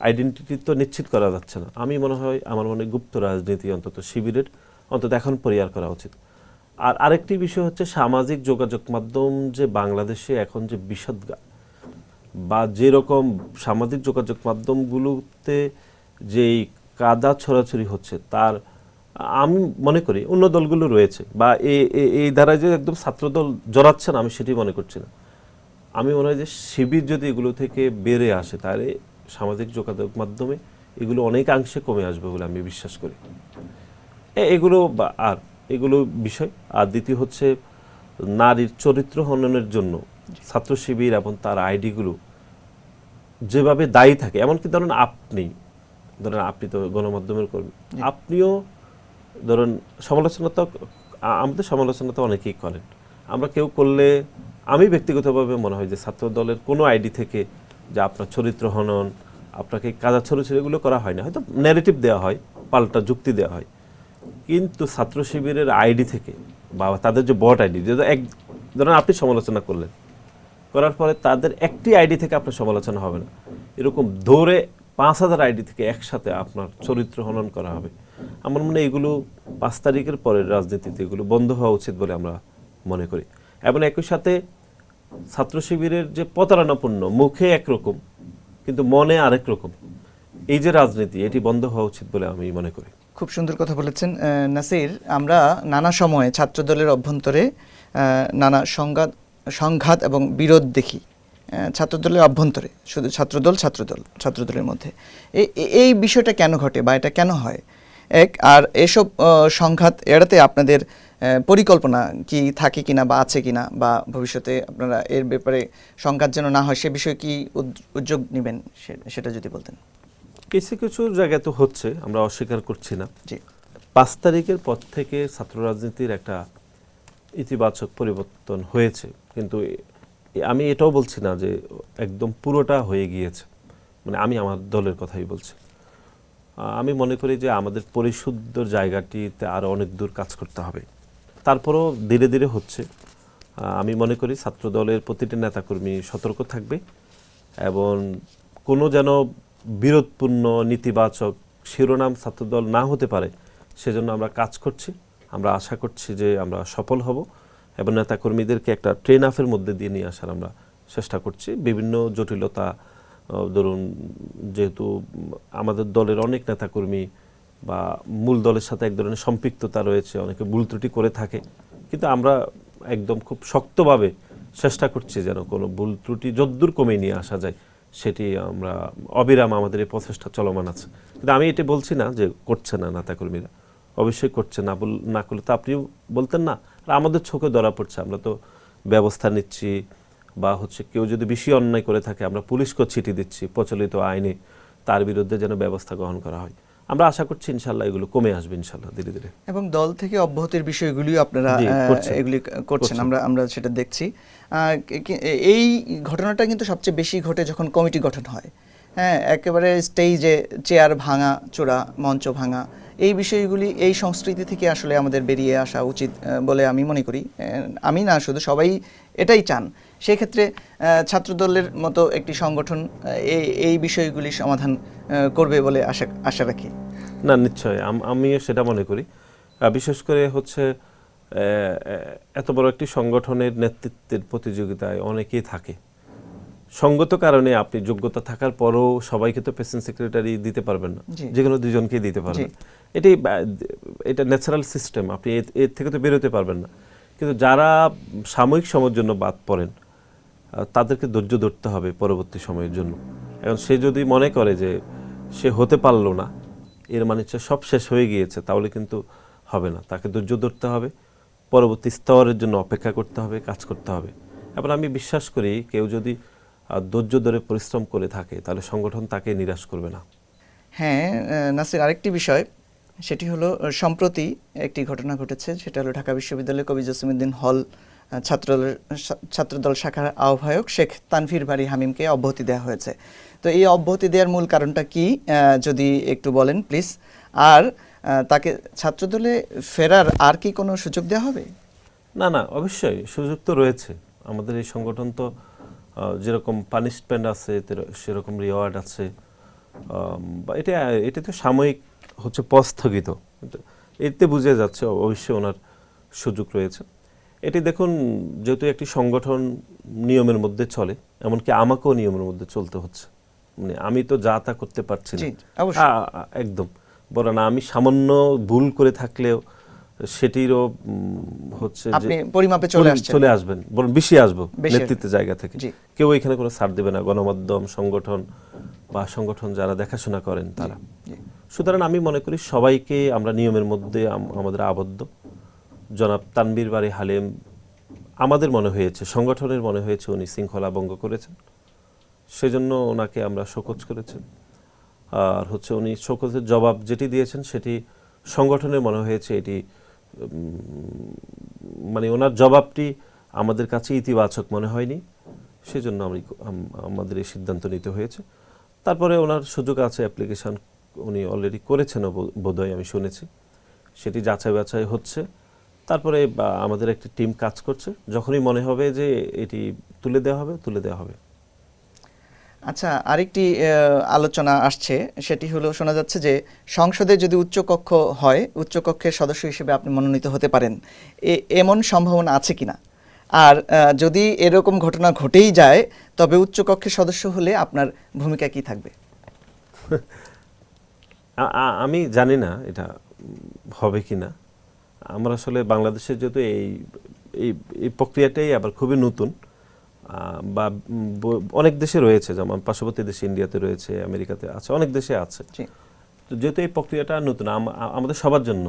Speaker 1: আইডেন্টিটি তো নিশ্চিত করা যাচ্ছে না, আমি মনে হয় আমার মনে গুপ্ত রাজনীতি অন্তত শিবিরের অন্তত এখন পরিহার করা উচিত। আর আরেকটি বিষয় হচ্ছে সামাজিক যোগাযোগ মাধ্যম যে বাংলাদেশে এখন যে বিষাদগা, বা যেরকম সামাজিক যোগাযোগ মাধ্যমগুলোতে যেই কাদা ছড়াছড়ি হচ্ছে, তার আমি মনে করি অন্য দলগুলো রয়েছে বা এই ধারায় যে একদম ছাত্রদল জড়াচ্ছেন, আমি সেটি মনে করছি না। আমি মনে হয় যে শিবির যদি এগুলো থেকে বেড়ে আসে, তাহলে সামাজিক যোগাযোগ মাধ্যমে এগুলো অনেকাংশে কমে আসবে বলে আমি বিশ্বাস করি। এগুলো বিষয়। আর দ্বিতীয় হচ্ছে নারীর চরিত্র হননের জন্য ছাত্র শিবির এবং তার আইডিগুলো যেভাবে দায়ী থাকে, এমনকি ধরেন আপনি তো গণমাধ্যমের কর্মী, আপনিও ধরেন আমাদের সমালোচনা তো অনেকেই করেন, আমরা কেউ করলে আমি ব্যক্তিগতভাবে মনে হয় যে ছাত্র দলের কোনো আইডি থেকে যে আপনার চরিত্র হনন, আপনাকে কাদা ছড়াছড়ি এগুলো করা হয় না, হয়তো ন্যারেটিভ দেওয়া হয়, পাল্টা যুক্তি দেওয়া হয়, কিন্তু ছাত্র শিবিরের আইডি থেকে বা তাদের যে বট আইডি, যে ধরেন আপনি সমালোচনা করলেন, করার পরে তাদের একটি আইডি থেকে আপনার সমালোচনা হবে না, এরকম ধরে 5,000 আইডি থেকে একসাথে আপনার চরিত্র হনন করা হবে। আমার মনে হয় এগুলো 5 তারিখের পরের রাজনীতিতে এগুলো বন্ধ হওয়া উচিত বলে আমরা মনে করি। এবং একই সাথে ছাত্র শিবিরের যে প্রতারণাপূর্ণ, মুখে একরকম কিন্তু মনে আরেক রকম এই যে রাজনীতি, এটি বন্ধ হওয়া উচিত বলে আমি মনে করি।
Speaker 2: খুব সুন্দর কথা বলেছেন নাসির। আমরা নানা সময়ে ছাত্রদলের অভ্যন্তরে নানা সংঘাত এবং বিরোধ দেখি ছাত্রদলের অভ্যন্তরে, শুধু ছাত্রদলের মধ্যে। এই বিষয়টা কেন ঘটে বা এটা কেন হয়? আর এসব সংঘাত এড়াতে আপনাদের পরিকল্পনা কি থাকে কিনা বা আছে কিনা, বা ভবিষ্যতে আপনারা এর ব্যাপারে সংঘাত যেন না হয় সে বিষয়ে কি উদ্যোগ নেবেন, সেটা যদি বলতেন।
Speaker 1: কিছু কিছু জায়গায় তো হচ্ছে, আমরা অস্বীকার করছি না।
Speaker 2: জি,
Speaker 1: 5 তারিখের পর থেকে ছাত্র রাজনীতির একটা ইতিবাচক পরিবর্তন হয়েছে, কিন্তু আমি এটাও বলছি না যে একদম পুরোটা হয়ে গিয়েছে, মানে আমি আমার দলের কথাই বলছি। আমি মনে করি যে আমাদের পরিশুদ্ধ জায়গাটিতে আরও অনেক দূর কাজ করতে হবে। তারপরও ধীরে ধীরে হচ্ছে। আমি মনে করি ছাত্র দলের প্রতিটি নেতাকর্মী সতর্ক থাকবে এবং কোনো যেন বিরোধপূর্ণ নেতিবাচক শিরোনাম ছাত্রদল না হতে পারে, সেজন্য আমরা কাজ করছি। আমরা আশা করছি যে আমরা সফল হব এবং নেতাকর্মীদেরকে একটা ট্রেন আপের মধ্যে দিয়ে নিয়ে আসার আমরা চেষ্টা করছি। বিভিন্ন জটিলতা, ধরুন যেহেতু আমাদের দলের অনেক নেতাকর্মী বা মূল দলের সাথে এক ধরনের সম্পৃক্ততা রয়েছে, অনেকে ভুল ত্রুটি করে থাকে, কিন্তু আমরা একদম খুব শক্তভাবে চেষ্টা করছি যেন কোনো ভুল ত্রুটি যদ্দূর কমে নিয়ে আসা যায়, সেটি আমরা অবিরাম আমাদের এই প্রচেষ্টা চলমান আছে। কিন্তু আমি এটি বলছি না যে করছে না নেতাকর্মীরা, অবশ্যই করছে না করলে তো আপনিও বলতেন না। আর আমাদের চোখে ধরা পড়ছে, আমরা তো ব্যবস্থা নিচ্ছি, বা কেউ যদি বেশি অন্যায় করে থাকে আমরা পুলিশকে চিঠি দিচ্ছি প্রচলিত আইনে তার বিরুদ্ধে যেন ব্যবস্থা গ্রহণ করা হয়। আমরা আশা করছি ইনশাল্লাহ এগুলো কমে আসবে ইনশাল্লাহ ধীরে ধীরে।
Speaker 2: এবং দল থেকে অব্যাহতির বিষয়গুলিও আপনারা
Speaker 1: জি, করছেন।
Speaker 2: এগুলি করছেন, আমরা সেটা দেখছি। এই ঘটনাটা কিন্তু সবচেয়ে বেশি ঘটে যখন কমিটি গঠন হয়। হ্যাঁ, একেবারে স্টেজে চেয়ার ভাঙা চোরা, মঞ্চ ভাঙা, এই বিষয়গুলি, এই সংস্কৃতি থেকে আসলে আমাদের বেরিয়ে আসা উচিত বলে আমি মনে করি। আমি না, শুধু সবাই এটাই চান। সেক্ষেত্রে ছাত্রদলের মতো একটি সংগঠন এই বিষয়গুলি সমাধান করবে বলে আশা রাখি।
Speaker 1: না, নিশ্চয় আমিও সেটা মনে করি। বিশেষ করে হচ্ছে এত বড় একটি সংগঠনের নেতৃত্বের প্রতিযোগিতায় অনেকেই থাকে। সঙ্গত কারণে আপনি যোগ্যতা থাকার পরও সবাইকে তো প্রেসিডেন্ট সেক্রেটারি দিতে পারবেন না, যে কোনো দুজনকেই দিতে পারবেন। এটা ন্যাচারাল সিস্টেম, আপনি এর থেকে তো বেরোতে পারবেন না। কিন্তু যারা সাময়িক সময়ের জন্য বাদ পড়েন তাদেরকে ধৈর্য ধরতে হবে পরবর্তী সময়ের জন্য। এখন সে যদি মনে করে যে সে হতে পারলো না, এর মানে হচ্ছে সব শেষ হয়ে গিয়েছে, তাহলে কিন্তু হবে না। তাকে ধৈর্য ধরতে হবে, পরবর্তী স্তরের জন্য অপেক্ষা করতে হবে, কাজ করতে হবে। এবার আমি বিশ্বাস করি কেউ যদি ধৈর্য ধরে পরিশ্রম করে থাকে তাহলে সংগঠন তাকে নিরাশ করবে না।
Speaker 2: হ্যাঁ নাসির, আরেকটি বিষয়, সেটি হলো সম্প্রতি একটি ঘটনা ঘটেছে। সেটা হলো ঢাকা বিশ্ববিদ্যালয়ের কবি জসিমউদ্দিন হল ছাত্রদল শাখার আহ্বায়ক শেখ তানভীর বারী হামিমকে অব্যাহতি দেওয়া হয়েছে। তো এই অব্যাহতি দেওয়ার মূল কারণটা কি যদি একটু বলেন প্লিজ। আর তাকে ছাত্রদলে ফেরার আর কি কোনো সুযোগ দেওয়া হবে?
Speaker 1: না, অবশ্যই সুযোগ তো রয়েছে। আমাদের এই সংগঠন তো যেরকম পানিশমেন্ট আছে সেরকম রিওয়ার্ড আছে। এটা তো সাময়িক হচ্ছে স্থগিত, এতে বুঝে যাচ্ছে অবশ্যই ওনার সুযোগ রয়েছে। এটি দেখুন, যেহেতু একটি সংগঠন নিয়মের মধ্যে চলে, এমনকি আমাকেও নিয়মের মধ্যে চলতে হচ্ছে। মানে আমি তো যা তা করতে পারছি না, একদম। বরং আমি সামান্য ভুল করে থাকলেও সেটিরও হচ্ছে
Speaker 2: আপনি পরিমাপে
Speaker 1: চলে আসবেন, বরং বেশি আসবো নেতৃত্বের জায়গা থেকে। কেউ এখানে কোনো ছাড় দেবে না, গণমাধ্যম, সংগঠন বা সংগঠন যারা দেখাশোনা করেন তারা। সুতরাং আমি মনে করি সবাইকে আমরা নিয়মের মধ্যে আমাদের আবদ্ধ। জনাব তানভীর বারী হালিম, আমাদের মনে হয়েছে, সংগঠনের মনে হয়েছে উনি শৃঙ্খলা ভঙ্গ করেছেন, সেজন্য ওনাকে আমরা শোকজ করেছেন। আর হচ্ছে উনি শোকজের জবাব যেটি দিয়েছেন সেটি সংগঠনের মনে হয়েছে এটি মানে ওনার জবাবটি আমাদের কাছে ইতিবাচক মনে হয়নি, সেজন্য আমাদের এই সিদ্ধান্ত নিতে হয়েছে। তারপরে ওনার সুযোগ আছে, অ্যাপ্লিকেশন উনি অলরেডি করেছেন বোধহয়, আমি শুনেছি। সেটি যাচাই বাছাই হচ্ছে। তারপরে আমাদের একটি টিম কাজ করছে, যখনই মনে হবে যে এটি তুলে দেওয়া হবে।
Speaker 2: আচ্ছা, আরেকটি আলোচনা আসছে, সেটি হলো শোনা যাচ্ছে যে সংসদে যদি উচ্চকক্ষ হয়, উচ্চকক্ষের সদস্য হিসেবে আপনি মনোনীত হতে পারেন, এমন সম্ভাবনা আছে কিনা? আর যদি এরকম ঘটনা ঘটেই যায়, তবে উচ্চকক্ষের সদস্য হলে আপনার ভূমিকা কি থাকবে?
Speaker 1: আমি জানি না এটা হবে কিনা। আমরা আসলে বাংলাদেশের যেহেতু এই প্রক্রিয়াটাই আবার খুবই নতুন, বা অনেক দেশে রয়েছে, যেমন পার্শ্ববর্তী দেশে ইন্ডিয়াতে রয়েছে, আমেরিকাতে আছে, অনেক দেশে আছে। তো যেহেতু এই প্রক্রিয়াটা নতুন আমাদের সবার জন্য,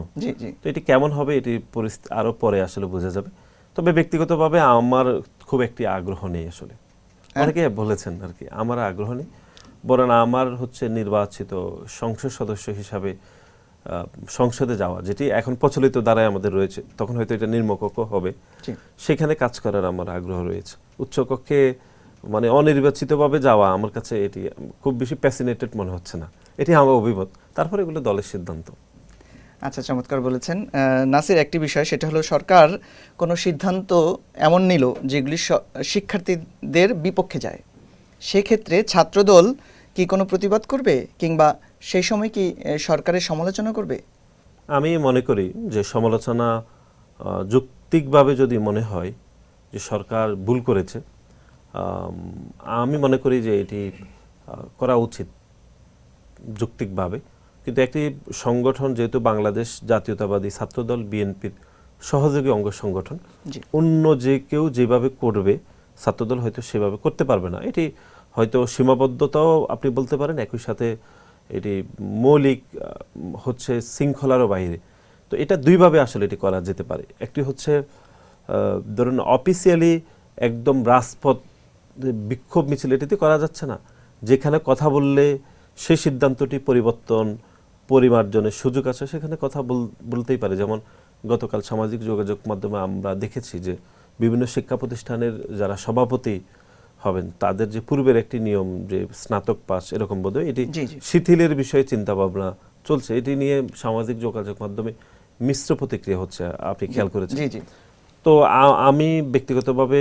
Speaker 1: তো এটি কেমন হবে এটি পরিস্থিতি আরো পরে আসলে বোঝা যাবে। তবে ব্যক্তিগতভাবে আমার খুব একটি আগ্রহ নেই আসলে। অনেকে বলেছেন আর কি, আমার আগ্রহ নেই, বরং আমার হচ্ছে নির্বাচিত সংসদ সদস্য হিসাবে সংসদে যাওয়া, যেটি এখন প্রচলিত দ্বারাই আমাদের রয়েছে, তখন হয়তো এটা নিম্নকক্ষ হবে, সেখানে কাজ করার আমার আগ্রহ রয়েছে। উচ্চকক্ষে মানে অনির্বাচিতভাবে যাওয়া আমার কাছে এটি খুব বেশি প্যাসিনেটেড মনে হচ্ছে না, এটি আমার অভিমত। তারপরে এগুলো দলের সিদ্ধান্ত।
Speaker 2: আচ্ছা, চমৎকার বলেছেন নাসির। একটি বিষয়, সেটা হলো সরকার কোনো সিদ্ধান্ত এমন নিল যেগুলি শিক্ষার্থীদের বিপক্ষে যায়, সেক্ষেত্রে ছাত্রদল কি কোনো প্রতিবাদ করবে, কিংবা সেই সময় কি সরকারের সমালোচনা করবে?
Speaker 1: আমি মনে করি যে সমালোচনা যৌক্তিকভাবে যদি মনে হয় যে সরকার ভুল করেছে, আমি মনে করি যে এটি করা উচিত যৌক্তিকভাবে। কিন্তু একটি সংগঠন যেহেতু বাংলাদেশ জাতীয়তাবাদী ছাত্রদল বিএনপির সহযোগী অঙ্গ সংগঠন, অন্য যে কেউ যেভাবে করবে ছাত্রদল হয়তো সেভাবে করতে পারবে না। এটি হয়তো সীমাবদ্ধতাও আপনি বলতে পারেন, একই সাথে এটি মৌলিক হচ্ছে শৃঙ্খলারও বাইরে। তো এটা দুইভাবে আসলে এটি করা যেতে পারে। একটি হচ্ছে ধরুন অফিসিয়ালি একদম রাজপথ বিক্ষোভ মিছিল, এটিতে করা যাচ্ছে না, যেখানে কথা বললে সেই সিদ্ধান্তটি পরিবর্তন পরিমার্জনের সুযোগ আছে সেখানে কথা বলতেই পারে। যেমন গতকাল সামাজিক যোগাযোগ মাধ্যমে আমরা দেখেছি যে বিভিন্ন শিক্ষা প্রতিষ্ঠানের যারা সভাপতি হবেন তাদের যে পূর্বের একটি নিয়ম যে স্নাতক পাস এরকম বোধহয় এটি শিথিলের বিষয়ে চিন্তা ভাবনা চলছে। এটি নিয়ে সামাজিক যোগাযোগ মাধ্যমে মিশ্র প্রতিক্রিয়া হচ্ছে, আপনি খেয়াল করেছেন। তো আমি ব্যক্তিগতভাবে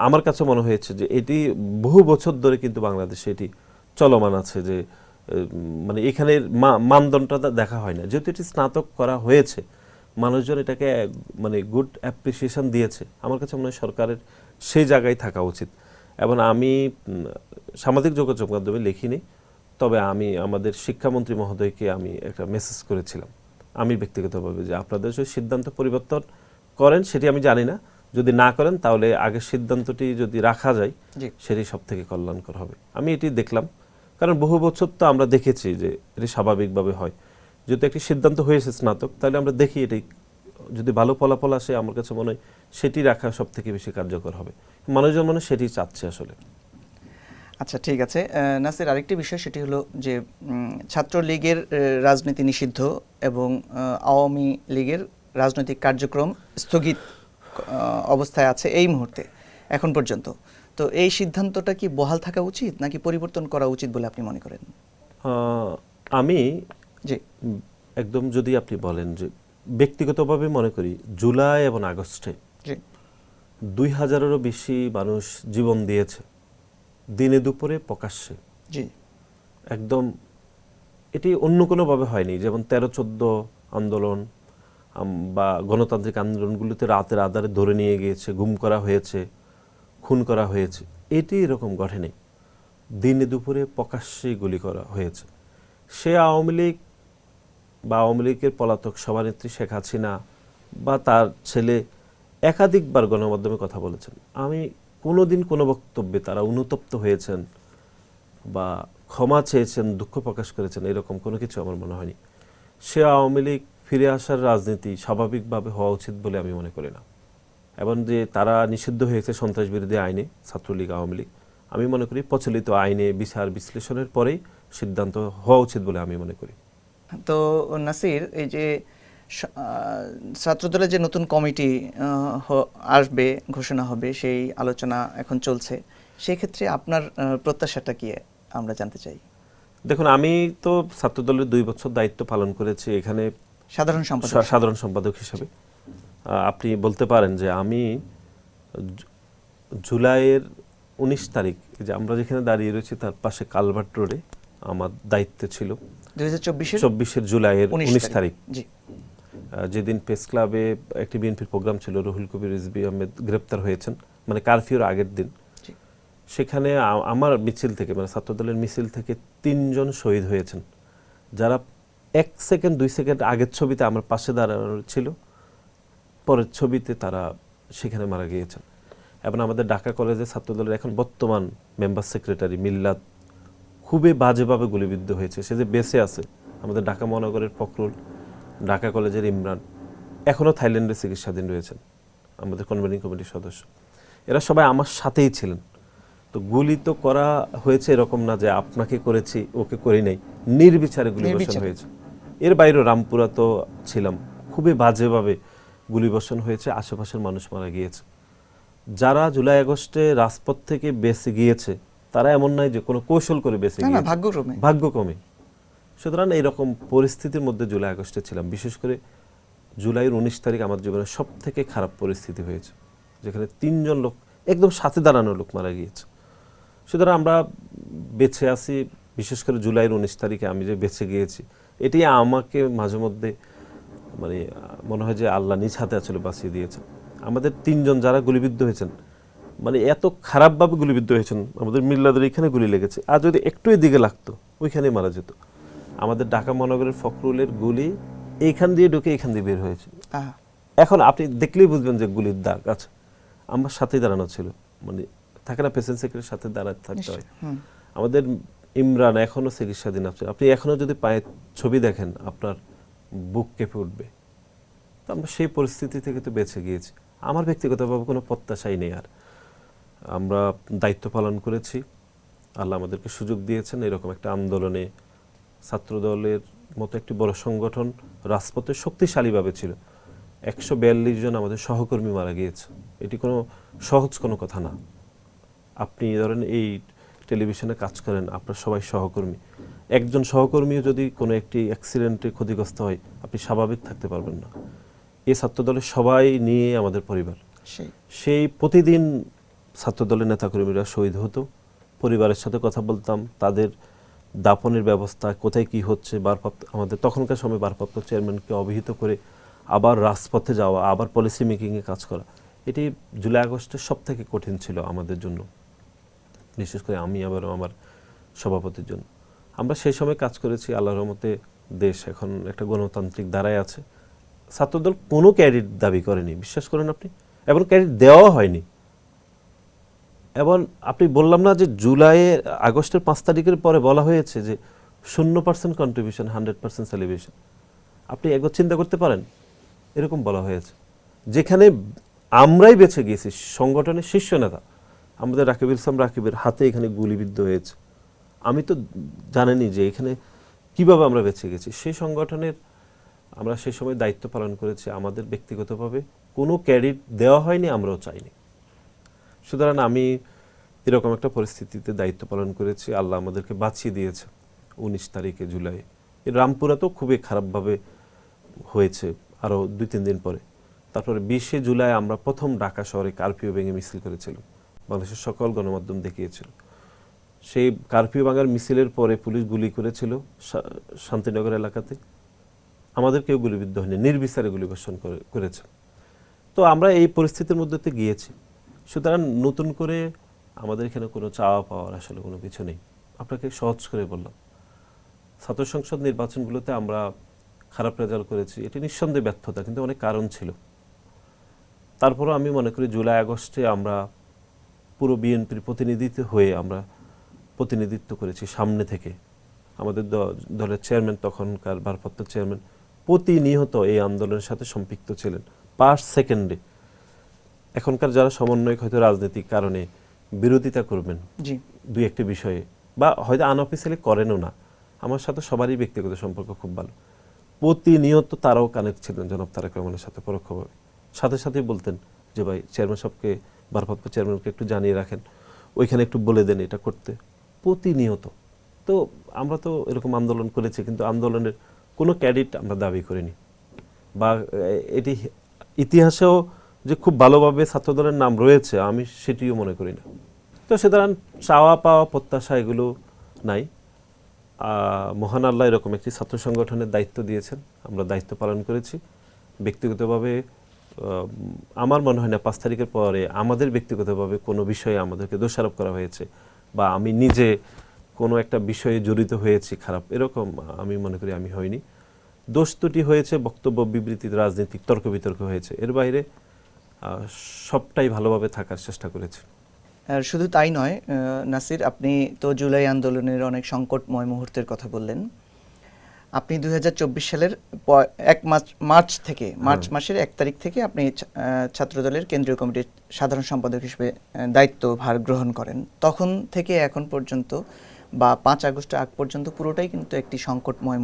Speaker 1: আমার কাছে মনে হয়েছে যে এটি বহু বছর ধরে কিন্তু বাংলাদেশে এটি চলমান আছে, যে মানে এখানের মানদণ্ডটা দেখা হয় না। যেহেতু এটি স্নাতক করা হয়েছে, মানুষজন এটাকে মানে গুড অ্যাপ্রিসিয়েশন দিয়েছে, আমার কাছে মনে হয় সরকারের সেই জায়গায় থাকা উচিত। এবং আমি সামাজিক যোগাযোগ মাধ্যমে লিখিনি, তবে আমি আমাদের শিক্ষামন্ত্রী মহোদয়কে আমি একটা মেসেজ করেছিলাম আমি ব্যক্তিগতভাবে, যে আপনাদের যদি সিদ্ধান্ত পরিবর্তন করেন সেটি আমি জানি না, যদি না করেন তাহলে আগের সিদ্ধান্তটি যদি রাখা যায় সেটি সব থেকে কল্যাণকর হবে। আমি এটি দেখলাম, কারণ বহু বছর তো আমরা দেখেছি যে এটি স্বাভাবিকভাবে হয়। যদি একটি সিদ্ধান্ত হয়েছে স্নাতক, তাহলে আমরা দেখি এটি যদি ভালো ফলাফল আসে, আমার কাছে মনে হয় সেটি রাখা সব থেকে বেশি কার্যকর হবে। মানুষজন মনে সেটি চাচ্ছে আসলে।
Speaker 2: আচ্ছা, ঠিক আছে নাসির, আরেকটি বিষয় সেটি হলো যে ছাত্রলীগের রাজনীতি নিষিদ্ধ এবং আওয়ামী লীগের রাজনৈতিক কার্যক্রম স্থগিত অবস্থায় আছে এই মুহূর্তে এখন পর্যন্ত। তো এই সিদ্ধান্তটা কি বহাল থাকা উচিত নাকি পরিবর্তন করা উচিত বলে আপনি মনে করেন?
Speaker 1: আমি একদম যদি আপনি বলেন যে ব্যক্তিগতভাবে মনে করি জুলাই এবং আগস্টে 2000-এরও বেশি মানুষ জীবন দিয়েছে দিনে দুপুরে প্রকাশ্যে। একদম এটি অন্য কোনোভাবে হয়নি, যেমন 13-14 আন্দোলন বা গণতান্ত্রিক আন্দোলনগুলোতে রাতের আধারে ধরে নিয়ে গিয়েছে, গুম করা হয়েছে, খুন করা হয়েছে। এটি এরকম ঘটেনি, দিনে দুপুরে প্রকাশ্যে গুলি করা হয়েছে। সে আওয়ামী লীগ বা আওয়ামী লীগের পলাতক সভানেত্রী শেখ হাসিনা বা তার ছেলে একাধিকবার গণমাধ্যমে কথা বলেছেন। আমি কোনোদিন কোনো বক্তব্যে তারা অনুতপ্ত হয়েছেন বা ক্ষমা চেয়েছেন, দুঃখ প্রকাশ করেছেন, এরকম কোনো কিছু আমার মনে হয়নি। সে আওয়ামী লীগ ফিরে আসার রাজনীতি স্বাভাবিকভাবে হওয়া উচিত বলে আমি মনে করি না। এবং যে তারা নিষিদ্ধ হয়েছে সন্ত্রাস বিরোধী আইনে, ছাত্রলীগ আওয়ামী লীগ, আমি মনে করি প্রচলিত আইনে বিচার বিশ্লেষণের পরেই সিদ্ধান্ত হওয়া উচিত বলে আমি মনে করি।
Speaker 2: তো নাসির, এই যে ছাত্রদলের যে নতুন কমিটি আসবে, ঘোষণা হবে, সেই আলোচনা এখন চলছে, সেই ক্ষেত্রে আপনার প্রত্যাশাটা কি আমরা জানতে চাই।
Speaker 1: দেখুন, আমি তো ছাত্রদলের 2 বছর দায়িত্ব পালন করেছি এখানে সাধারণ সম্পাদক হিসেবে। আপনি বলতে পারেন যে আমি জুলাইয়ের 19 তারিখ, যে আমরা যেখানে দাঁড়িয়ে রয়েছি তার পাশে কালভার্ট রোডে আমার দায়িত্ব ছিল 2024 জুলাইয়ের 19 তারিখ, যেদিন প্রেস ক্লাবে একটি বিএনপির প্রোগ্রাম ছিল, রুহুল কবির রিজভী আহমেদ গ্রেপ্তার হয়েছেন, মানে কারফিউর আগের দিন। সেখানে আমার মিছিল থেকে, মানে ছাত্রদলের মিছিল থেকে 3 জন শহীদ হয়েছেন, যারা 1 সেকেন্ড 2 সেকেন্ড আগের ছবিতে আমার পাশে দাঁড়ানো ছিল, পরের ছবিতে তারা সেখানে মারা গিয়েছেন। এবং আমাদের ঢাকা কলেজের ছাত্রদলের এখন বর্তমান মেম্বার সেক্রেটারি মিল্লাত খুবই বাজেভাবে গুলিবিদ্ধ হয়েছে। সে যে বেঁচে আছে, আমাদের ঢাকা মহানগরের ফখরুল, ঢাকা কলেজের ইমরান এখনও থাইল্যান্ডে চিকিৎসাধীন রয়েছেন, আমাদের কনভেনিং কমিটির সদস্য। এরা সবাই আমার সাথেই ছিলেন। তো গুলি তো করা হয়েছে এরকম না যে আপনাকে করেছি ওকে করি নাই, নির্বিচারে গুলিবর্ষণ হয়েছে। এর বাইরেও রামপুরা তো ছিলাম, খুবই বাজেভাবে গুলিবর্ষণ হয়েছে, আশেপাশের মানুষ মারা গিয়েছে। যারা জুলাই আগস্টে রাজপথ থেকে বেঁচে গিয়েছে তারা এমন নয় যে কোনো কৌশল করে বেঁচে গিয়েছে, ভাগ্যক্রমে। সুতরাং এইরকম পরিস্থিতির মধ্যে জুলাই আগস্টে ছিলাম। বিশেষ করে জুলাইয়ের 19 তারিখ আমার জীবনের সব থেকে খারাপ পরিস্থিতি হয়েছে, যেখানে 3 জন লোক, একদম সাথে দাঁড়ানো লোক মারা গিয়েছে। সুতরাং আমরা বেঁচে আছি, বিশেষ করে জুলাইয়ের 19 তারিখে আমি যে বেঁচে গিয়েছি, এটি আমাকে মাঝে মধ্যে মানে মনে হয় যে আল্লাহ নিজ হাতে আসলে বাঁচিয়ে দিয়েছেন। আমাদের 3 জন যারা গুলিবিদ্ধ হয়েছেন, মানে এত খারাপভাবে গুলিবিদ্ধ হয়েছেন, আমাদের মিল্লাদের এখানে গুলি লেগেছে, আর যদি একটু এদিকে লাগতো ওইখানেই মারা যেত। আমাদের ঢাকা মহানগরের ফখরুলের গুলি এইখান দিয়ে ঢুকে এইখান দিয়ে বের হয়েছে। এখন আপনি দেখলেই বুঝবেন যে গুলির দাগ আছে। আমার সাথেই দাঁড়ানো ছিল, মানে থাকে না পেশেন্ট সেক্রেটারির সাথে দাঁড়াতে থাকতে হয়। আমাদের ইমরান এখনও চিকিৎসাধীন আছে, আপনি এখনও যদি পায়ের ছবি দেখেন আপনার বুক কেঁপে উঠবে। তো আমরা সেই পরিস্থিতি থেকে তো বেঁচে গিয়েছি। আমার ব্যক্তিগতভাবে কোনো প্রত্যাশাই নেই। আর আমরা দায়িত্ব পালন করেছি, আল্লাহ আমাদেরকে সুযোগ দিয়েছেন এরকম একটা আন্দোলনে ছাত্রদলের মতো একটি বড় সংগঠন রাজপথে শক্তিশালীভাবে ছিল। 142 জন আমাদের সহকর্মী মারা গিয়েছে। এটি কোনো সহজ কোনো কথা না। আপনি ধরেন এই টেলিভিশনে কাজ করেন, আপনার সবাই সহকর্মী, একজন সহকর্মীও যদি কোনো একটি অ্যাক্সিডেন্টে ক্ষতিগ্রস্ত হয়, আপনি স্বাভাবিক থাকতে পারবেন না। এই ছাত্রদলের সবাই নিয়ে আমাদের পরিবার। সেই প্রতিদিন ছাত্রদলের নেতাকর্মীরা শহীদ হতো, পরিবারের সাথে কথা বলতাম, তাদের দাফনের ব্যবস্থা কোথায় কি হচ্ছে, আমাদের তখনকার সময় ভারপ্রাপ্ত চেয়ারম্যানকে অবহিত করে আবার রাজপথে যাওয়া, আবার পলিসি মেকিংয়ে কাজ করা, এটি জুলাই আগস্টের সব থেকে কঠিন ছিল আমাদের জন্য, বিশেষ করে আমি আবার আমার সভাপতির জন্য। আমরা সেই সময় কাজ করেছি। আল্লাহর রহমতে দেশ এখন একটা গণতান্ত্রিক ধারায় আছে। ছাত্রদল কোনো ক্যাডেট দাবি করেনি, বিশ্বাস করেন আপনি, এবং ক্যাডেট দেওয়া হয়নি। এবং আপনি বললাম না যে আগস্টের 5 তারিখের পরে বলা হয়েছে যে 0% কন্ট্রিবিউশন, 100% সেলিব্রেশন। আপনি একবার চিন্তা করতে পারেন, এরকম বলা হয়েছে, যেখানে আমরাই বেঁচে গিয়েছি, সংগঠনের শীর্ষ নেতা আমাদের রাকিবুল ইসলাম রাকিবের হাতে এখানে গুলিবিদ্ধ হয়েছে। আমি তো জানেনই যে এখানে কিভাবে আমরা বেঁচে গেছি। সেই সংগঠনের আমরা সেই সময় দায়িত্ব পালন করেছি। আমাদের ব্যক্তিগতভাবে কোনো ক্রেডিট দেওয়া হয়নি, আমরাও চাইনি। সুতরাং আমি এরকম একটা পরিস্থিতিতে দায়িত্ব পালন করেছি। আল্লাহ আমাদেরকে বাঁচিয়ে দিয়েছে। 19 তারিখে জুলাই রামপুরা তো খুবই খারাপভাবে হয়েছে, আরও 2-3 দিন পরে। তারপরে 20 জুলাই আমরা প্রথম ঢাকা শহরে কারফিউ ভেঙে মিছিল করেছিলাম, বাংলাদেশের সকল গণমাধ্যম দেখিয়েছিল। সেই কারফিউ ভাঙার মিছিলের পরে পুলিশ গুলি করেছিল শান্তিনগর এলাকাতে, আমাদের কেউ গুলিবিদ্ধ হয়নি, নির্বিচারে গুলিবর্ষণ করেছে। তো আমরা এই পরিস্থিতির মধ্যে গিয়েছি। সুতরাং নতুন করে আমাদের এখানে কোনো চাওয়া পাওয়ার আসলে কোনো কিছু নেই। আপনাকে সহজ করে বললাম, ছাত্র সংসদ নির্বাচনগুলোতে আমরা খারাপ রেজাল্ট করেছি, এটি নিঃসন্দেহে ব্যর্থতা, কিন্তু অনেক কারণ ছিল। তারপরও আমি মনে করি জুলাই আগস্টে আমরা পুরো বিএনপির প্রতিনিধিত্ব হয়ে আমরা প্রতিনিধিত্ব করেছি সামনে থেকে। আমাদের দলের চেয়ারম্যান, তখনকার ভারপ্রাপ্ত চেয়ারম্যান, প্রতিনিয়ত এই আন্দোলনের সাথে সম্পৃক্ত ছিলেন, পার সেকেন্ডে। এখনকার যারা সমন্বয়ক হয়তো রাজনৈতিক কারণে বিরোধিতা করবেন দুই একটি বিষয়ে, বা হয়তো আনঅফিসিয়ালি করেনও না, আমার সাথে সবারই ব্যক্তিগত সম্পর্ক খুব ভালো। প্রতিনিয়ত তারাও কানেক্ট ছিলেন জনাব তারেক রহমানের সাথে পরোক্ষভাবে। সাথে সাথেই বলতেন যে ভাই চেয়ারম্যান সাহেবকে, ভারপ্রাপ্ত চেয়ারম্যানকে একটু জানিয়ে রাখেন, ওইখানে একটু বলে দেন এটা করতে, প্রতিনিয়ত। তো আমরা তো এরকম আন্দোলন করেছি, কিন্তু আন্দোলনের কোনো ক্রেডিট আমরা দাবি করিনি, বা এটি ইতিহাসেও যে খুব ভালোভাবে ছাত্রদলের নাম রয়েছে আমি সেটিও মনে করি না। তো সুতরাং চাওয়া পাওয়া প্রত্যাশা এগুলো নাই। মহান আল্লাহ এরকম একটি ছাত্র সংগঠনের দায়িত্ব দিয়েছেন, আমরা দায়িত্ব পালন করেছি। ব্যক্তিগতভাবে আমার মনে হয় না 5 তারিখের পরে আমাদের ব্যক্তিগতভাবে কোনো বিষয়ে আমাদেরকে দোষারোপ করা হয়েছে, বা আমি নিজে কোনো একটা বিষয়ে জড়িত হয়েছি খারাপ, এরকম আমি মনে করি আমি হইনি। দোষ ত্রুটি হয়েছে, বক্তব্য বিবৃতি, রাজনৈতিক তর্ক বিতর্ক হয়েছে, এর বাইরে সবটাই ভালোভাবে থাকার চেষ্টা করেছে।
Speaker 2: আর শুধু তাই নয় নাসির, আপনি তো জুলাই আন্দোলনের অনেক সংকটময় মুহূর্তের কথা বললেন। আপনি 2024 সালের মার্চ মাসের 1 তারিখ থেকে আপনি ছাত্রদলের কেন্দ্রীয় কমিটির সাধারণ সম্পাদক হিসেবে দায়িত্বভার গ্রহণ করেন। তখন থেকে এখন পর্যন্ত, বা 5 আগস্ট আগ পর্যন্ত পুরোটাই কিন্তু একটি সংকটময়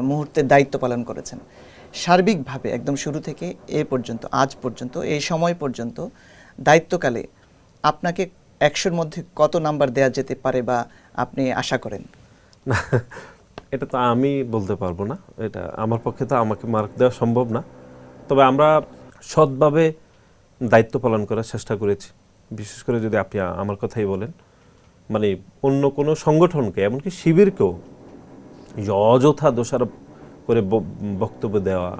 Speaker 2: মুহূর্তের দায়িত্ব পালন করেছেন। সার্বিকভাবে একদম শুরু থেকে এ পর্যন্ত, আজ পর্যন্ত, এই সময় পর্যন্ত দায়িত্বকালে আপনাকে 100-র মধ্যে কত নাম্বার দেওয়া যেতে পারে বা আপনি আশা করেন?
Speaker 1: না, এটা তো আমি বলতে পারবো না, এটা আমার পক্ষে তো আমাকে মার্ক দেওয়া সম্ভব না। তবে আমরা সৎভাবে দায়িত্ব পালন করার চেষ্টা করেছি। বিশেষ করে যদি আপনি আমার কথাই বলেন, মানে অন্য কোনো সংগঠনকে, এমনকি শিবিরকেও অযথা দোষারোপ করে বক্তব্য দেওয়া,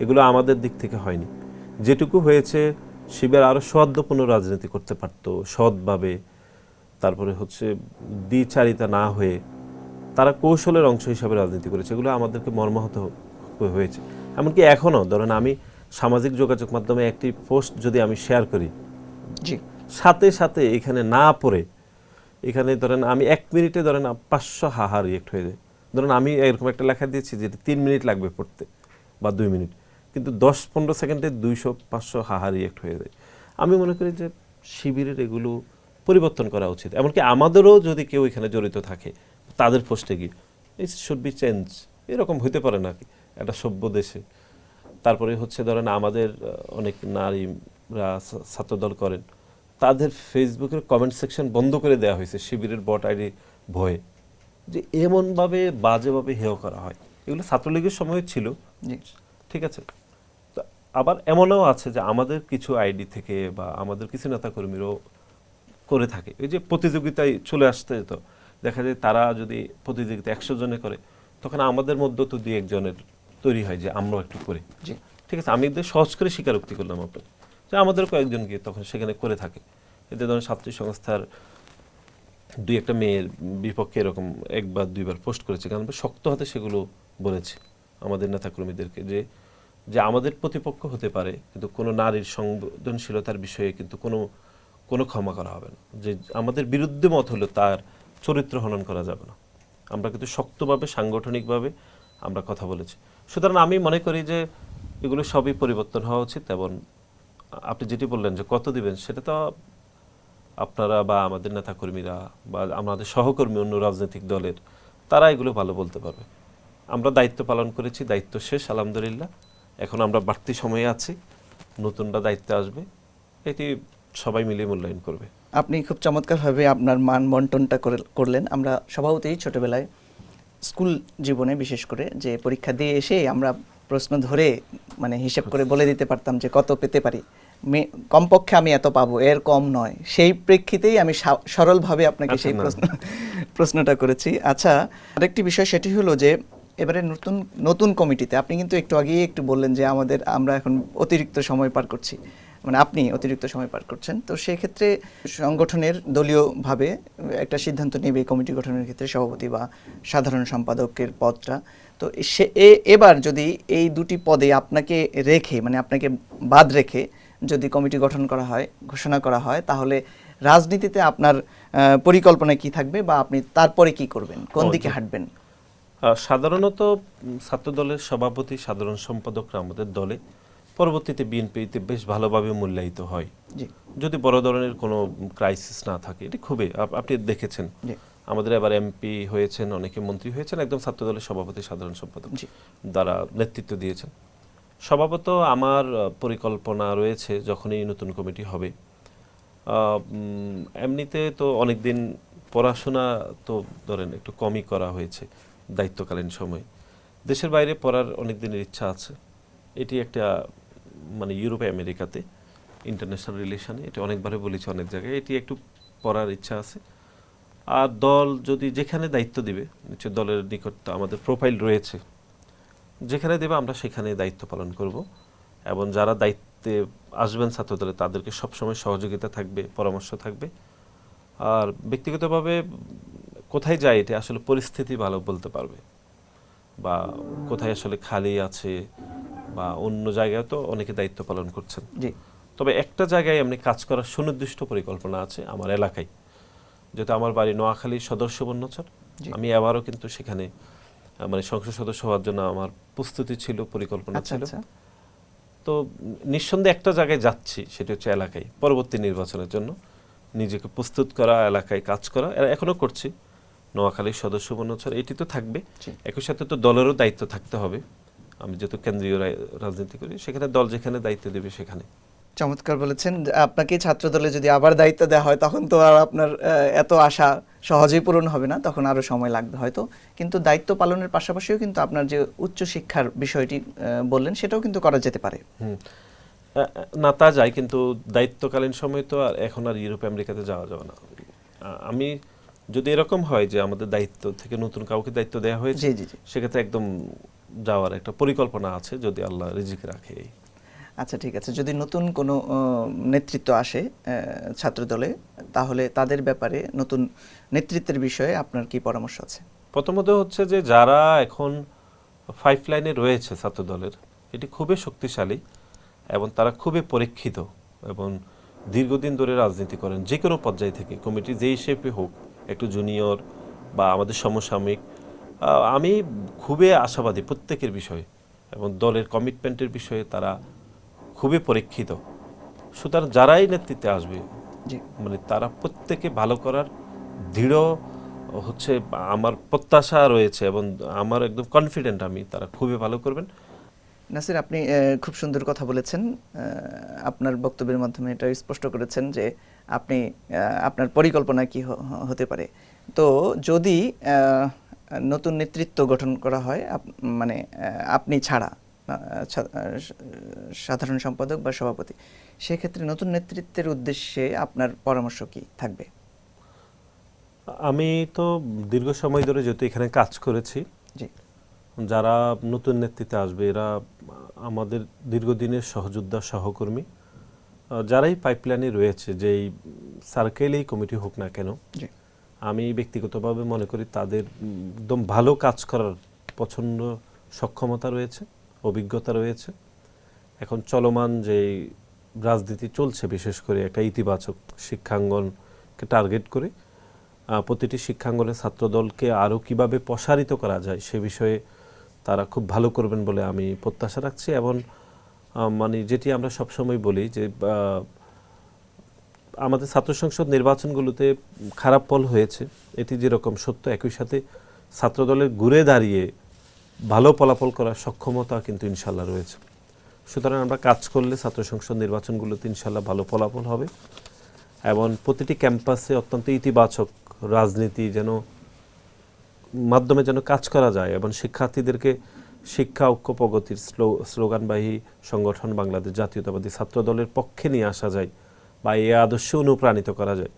Speaker 1: এগুলো আমাদের দিক থেকে হয়নি। যেটুকু হয়েছে, শিবির আরও সৌহার্দ্যপূর্ণ রাজনীতি করতে পারত সৎভাবে। তারপরে দ্বিচারিতা না হয়ে তারা কৌশলের অংশ হিসাবে রাজনীতি করেছে, এগুলো আমাদেরকে মর্মাহত হয়েছে। এমনকি এখনও ধরেন আমি সামাজিক যোগাযোগ মাধ্যমে একটি পোস্ট যদি আমি শেয়ার করি, সাথে সাথে এখানে না পড়ে, এখানে ধরেন আমি 1 মিনিটে ধরেন 500 হাহা রিয়েক্ট হয়ে যায়। ধরেন আমি এরকম একটা লেখা দিয়েছি যে 3 মিনিট লাগবে পড়তে বা 2 মিনিট, কিন্তু 10-15 সেকেন্ডে 200-500 হাহা রিয়েক্ট হয়ে যায়। আমি মনে করি যে শিবিরের এগুলো পরিবর্তন করা উচিত। এমনকি আমাদেরও যদি কেউ এখানে জড়িত থাকে, তাদের পোস্টে গিয়ে ইট শুড বি চেঞ্জ, এরকম হইতে পারে নাকি একটা সভ্য দেশে? তারপরে হচ্ছে ধরেন আমাদের অনেক নারীরা ছাত্রদল করেন, তাদের ফেসবুকের কমেন্ট সেকশন বন্ধ করে দেওয়া হয়েছে শিবিরের বট আইডি ভয়ে, যে এমনভাবে বাজেভাবে হেয় করা হয়। এগুলো ছাত্রলীগের সময় ছিল, ঠিক আছে। তো আবার এমনও আছে যে আমাদের কিছু আইডি থেকে বা আমাদের কিছু নেতাকর্মীরাও করে থাকে। এই যে প্রতিযোগিতায় চলে আসতে যেত, দেখা যায় তারা যদি প্রতিযোগিতা 100 জনে করে, তখন আমাদের মধ্যে তো 2-1 জনের তৈরি হয় যে আমরাও একটু করি, ঠিক আছে। আমি এদের সহজ করে স্বীকারোক্তি করলাম আপনাকে, যে আমাদের কয়েকজন গিয়ে তখন সেখানে করে থাকে। এতে ধরেন ছাত্রী সংস্থার 2-1টা মেয়ের বিপক্ষে এরকম 1 বা 2 বার পোস্ট করেছে, কারণ আমরা শক্ত হাতে সেগুলো বলেছি আমাদের নেতাকর্মীদেরকে, যে আমাদের প্রতিপক্ষ হতে পারে, কিন্তু কোনো নারীর সংবেদনশীলতার বিষয়ে কিন্তু কোনো ক্ষমা করা হবে না। যে আমাদের বিরুদ্ধে মত হলো তার চরিত্র হনন করা যাবে না। আমরা কিন্তু শক্তভাবে সাংগঠনিকভাবে আমরা কথা বলেছি। সুতরাং আমি মনে করি যে এগুলো সবই পরিবর্তন হওয়া উচিত। এবং আপনি যেটি বললেন যে কত দিবেন, সেটা তো আপনারা বা আমাদের নেতাকর্মীরা বা আমাদের সহকর্মী অন্য রাজনৈতিক দলের, তারা এগুলো ভালো বলতে পারবে। আমরা দায়িত্ব পালন করেছি, দায়িত্ব শেষ আলহামদুলিল্লাহ। এখন আমরা বাড়তি সময়ে আছি, নতুনরা দায়িত্বে আসবে, এটি সবাই মিলে মূল্যায়ন করবে।
Speaker 2: আপনি খুব চমৎকারভাবে আপনার মান বন্টনটা করলেন। আমরা স্বভাবতই ছোটবেলায় স্কুল জীবনে বিশেষ করে যে পরীক্ষা দিয়ে এসে আমরা প্রশ্ন ধরে মানে হিসাব করে বলে দিতে পারতাম যে কত পেতে পারি, কমপক্ষে আমি এত পাবো, এর কম নয়। সেই প্রেক্ষিতেই আমি সরলভাবে আপনাকে সেই প্রশ্নটা করেছি। আচ্ছা, আরেকটি বিষয় সেটি হলো যে এবারে নতুন কমিটিতে আপনি কিন্তু একটু আগেই একটু বললেন যে আমরা এখন অতিরিক্ত সময় পার করছি, মানে আপনি অতিরিক্ত সময় পার করছেন। তো সেক্ষেত্রে সংগঠনের দলীয়ভাবে একটা সিদ্ধান্ত নেবে কমিটি গঠনের ক্ষেত্রে সভাপতি বা সাধারণ সম্পাদকের পদটা। তো এবার যদি এই দুটি পদে আপনাকে রেখে, মানে আপনাকে বাদ রেখে যদি কমিটি গঠন করা হয়, ঘোষণা করা হয়, তাহলে রাজনীতিতে আপনার পরিকল্পনা কি থাকবে বা আপনি তারপরে কি করবেন, কোন দিকে হাঁটবেন?
Speaker 1: সাধারণত ছাত্র দলের সভাপতি, সাধারণ সম্পাদকরা আমাদের দলে পরবর্তীতে বিএনপিতে বেশ ভালোভাবে মূল্যায়িত হয়, যদি বড় ধরনের কোনো ক্রাইসিস না থাকে। এটি খুবই, আপনি দেখেছেন আমাদের এবার এমপি হয়েছেন, অনেকে মন্ত্রী হয়েছেন, একদম ছাত্র দলের সভাপতি, সাধারণ সম্পাদক দ্বারা নেতৃত্ব দিয়েছেন। স্বভাবত আমার পরিকল্পনা রয়েছে যখনই নতুন কমিটি হবে, এমনিতে তো অনেকদিন পড়াশোনা তো ধরেন একটু কমই করা হয়েছে দায়িত্বকালীন সময়। দেশের বাইরে পড়ার অনেক দিনের ইচ্ছা আছে। এটি একটা মানে ইউরোপে আমেরিকাতে ইন্টারন্যাশনাল রিলেশনে, এটি অনেকবারে বলেছি অনেক জায়গায়, এটি একটু পড়ার ইচ্ছা আছে। আর দল যদি যেখানে দায়িত্ব দিবে, নিশ্চয় দলের নিকট আমাদের প্রোফাইল রয়েছে, যেখানে দেবে আমরা সেখানে দায়িত্ব পালন করব। এবং যারা দায়িত্বে আসবেন ছাত্র দলে, তাদেরকে সবসময় সহযোগিতা থাকবে, পরামর্শ থাকবে। আর ব্যক্তিগতভাবে কোথায় যায় এটা আসলে পরিস্থিতি ভালো বলতে পারবে, বা কোথায় আসলে খালি আছে বা অন্য জায়গায় তো অনেকে দায়িত্ব পালন করছেন। তবে একটা জায়গায় এমনি কাজ করার সুনির্দিষ্ট পরিকল্পনা আছে আমার এলাকায়, যেহেতু আমার বাড়ি নোয়াখালী সদর সুবর্ণচর। আমি এবারও কিন্তু সেখানে মানে সংসদ সদস্য হওয়ার জন্য আমার প্রস্তুতি ছিল, পরিকল্পনা ছিল। তো নিঃসন্দেহে একটা জায়গায় যাচ্ছি, সেটা হচ্ছে এলাকায় পরবর্তী নির্বাচনের জন্য নিজেকে প্রস্তুত করা, এলাকায় কাজ করা, এখনো করছি। নোয়াখালী সদস্য সুবর্ণচর এটি তো থাকবে, একই সাথে তো দলেরও দায়িত্ব থাকতে হবে। আমি যেহেতু কেন্দ্রীয় রাজনীতি করি, সেখানে দল যেখানে দায়িত্ব দেবে সেখানে।
Speaker 2: চমৎকার বলেছেন। আপনাকে ছাত্র দলে যদি আবার দায়িত্ব দেওয়া হয়, তখন তো আর আপনার এত আশা সহজেই পূরণ হবে না, তখন আরো সময় লাগবে হয়তো। কিন্তু দায়িত্ব পালনের পাশাপাশিও কিন্তু আপনার যে উচ্চ শিক্ষার বিষয়টি বললেন, সেটাও কিন্তু করা যেতে পারে।
Speaker 1: না, তা যায়, কিন্তু দায়িত্বকালীন সময় তো আর এখন আর ইউরোপ আমেরিকাতে যাওয়া যাবে না। আমি যদি এরকম হয় যে আমাদের দায়িত্ব থেকে নতুন কাউকে দায়িত্ব দেওয়া হয়েছে, সেক্ষেত্রে একদম যাওয়ার একটা পরিকল্পনা আছে, যদি আল্লাহ রিজিক রাখে।
Speaker 2: আচ্ছা, ঠিক আছে। যদি নতুন কোনো নেতৃত্ব আসে ছাত্র দলে, তাহলে তাদের ব্যাপারে, নতুন নেতৃত্বের বিষয়ে আপনার কি পরামর্শ আছে?
Speaker 1: প্রথমত হচ্ছে যে যারা এখন 5 লাইনে রয়েছে ছাত্র দলের, এটি খুবই শক্তিশালী এবং তারা খুবই পরীক্ষিত এবং দীর্ঘদিন ধরে রাজনীতি করেন, যে কোনো পর্যায় থেকে, কমিটি যেই শেপে হোক, একটু জুনিয়র বা আমাদের সমসাময়িক। আমি খুবই আশাবাদী প্রত্যেকের বিষয়ে, এবং দলের কমিটমেন্টের বিষয়ে তারা খুবই পরীক্ষিত। সুতরাং যারাই নেতৃত্বে আসবে, মানে তারা প্রত্যেকে ভালো করার দৃঢ় হচ্ছে আমার প্রত্যাশা রয়েছে এবং আমার একদম কনফিডেন্ট আমি তারা খুবই ভালো করবেন।
Speaker 2: নাসির, আপনি খুব সুন্দর কথা বলেছেন। আপনার বক্তব্যের মাধ্যমে এটা স্পষ্ট করেছেন যে আপনি আপনার পরিকল্পনা কি হতে পারে। তো যদি নতুন নেতৃত্ব গঠন করা হয়, মানে আপনি ছাড়া সাধারণ সম্পাদক বা সভাপতি, সেক্ষেত্রে নতুন নেতৃত্বের উদ্দেশ্যে আপনার পরামর্শ কি থাকবে?
Speaker 1: আমি তো দীর্ঘ সময় ধরে যেহেতু এখানে কাজ করেছি,
Speaker 2: জি,
Speaker 1: যারা নতুন নেতৃত্বে আসবে এরা আমাদের দীর্ঘদিনের সহযোদ্ধা সহকর্মী, যারাই পাইপলাইনে রয়েছে, যেই সার্কেলেই কমিটি হোক না কেন,
Speaker 2: জি,
Speaker 1: আমি ব্যক্তিগতভাবে মনে করি তাদের একদম ভালো কাজ করার প্রচণ্ড সক্ষমতা রয়েছে, অভিজ্ঞতা রয়েছে। এখন চলমান যে রাজনীতি চলছে, বিশেষ করে একটা ইতিবাচক শিক্ষাঙ্গনকে টার্গেট করে প্রতিটি শিক্ষাঙ্গনের ছাত্রদলকে আরও কিভাবে প্রসারিত করা যায় সে বিষয়ে তারা খুব ভালো করবেন বলে আমি প্রত্যাশা রাখছি। এবং মানে যেটি আমরা সবসময় বলি যে আমাদের ছাত্র সংসদ নির্বাচনগুলোতে খারাপ ফল হয়েছে, এটি যেরকম সত্য, একই সাথে ছাত্রদলের ঘুরে দাঁড়িয়ে ভালো ফলাফল করার সক্ষমতা কিন্তু ইনশাল্লাহ রয়েছে। সুতরাং আমরা কাজ করলে ছাত্র সংসদ নির্বাচনগুলোতে ইনশাল্লাহ ভালো ফলাফল হবে এবং প্রতিটি ক্যাম্পাসে অত্যন্ত ইতিবাচক রাজনীতি মাধ্যমে যেন কাজ করা যায় এবং শিক্ষার্থীদেরকে শিক্ষা ঐক্য প্রগতির স্লোগানবাহী সংগঠন বাংলাদেশ জাতীয়তাবাদী ছাত্রদলের পক্ষে নিয়ে আসা যায় বা এই আদর্শে অনুপ্রাণিত করা যায়।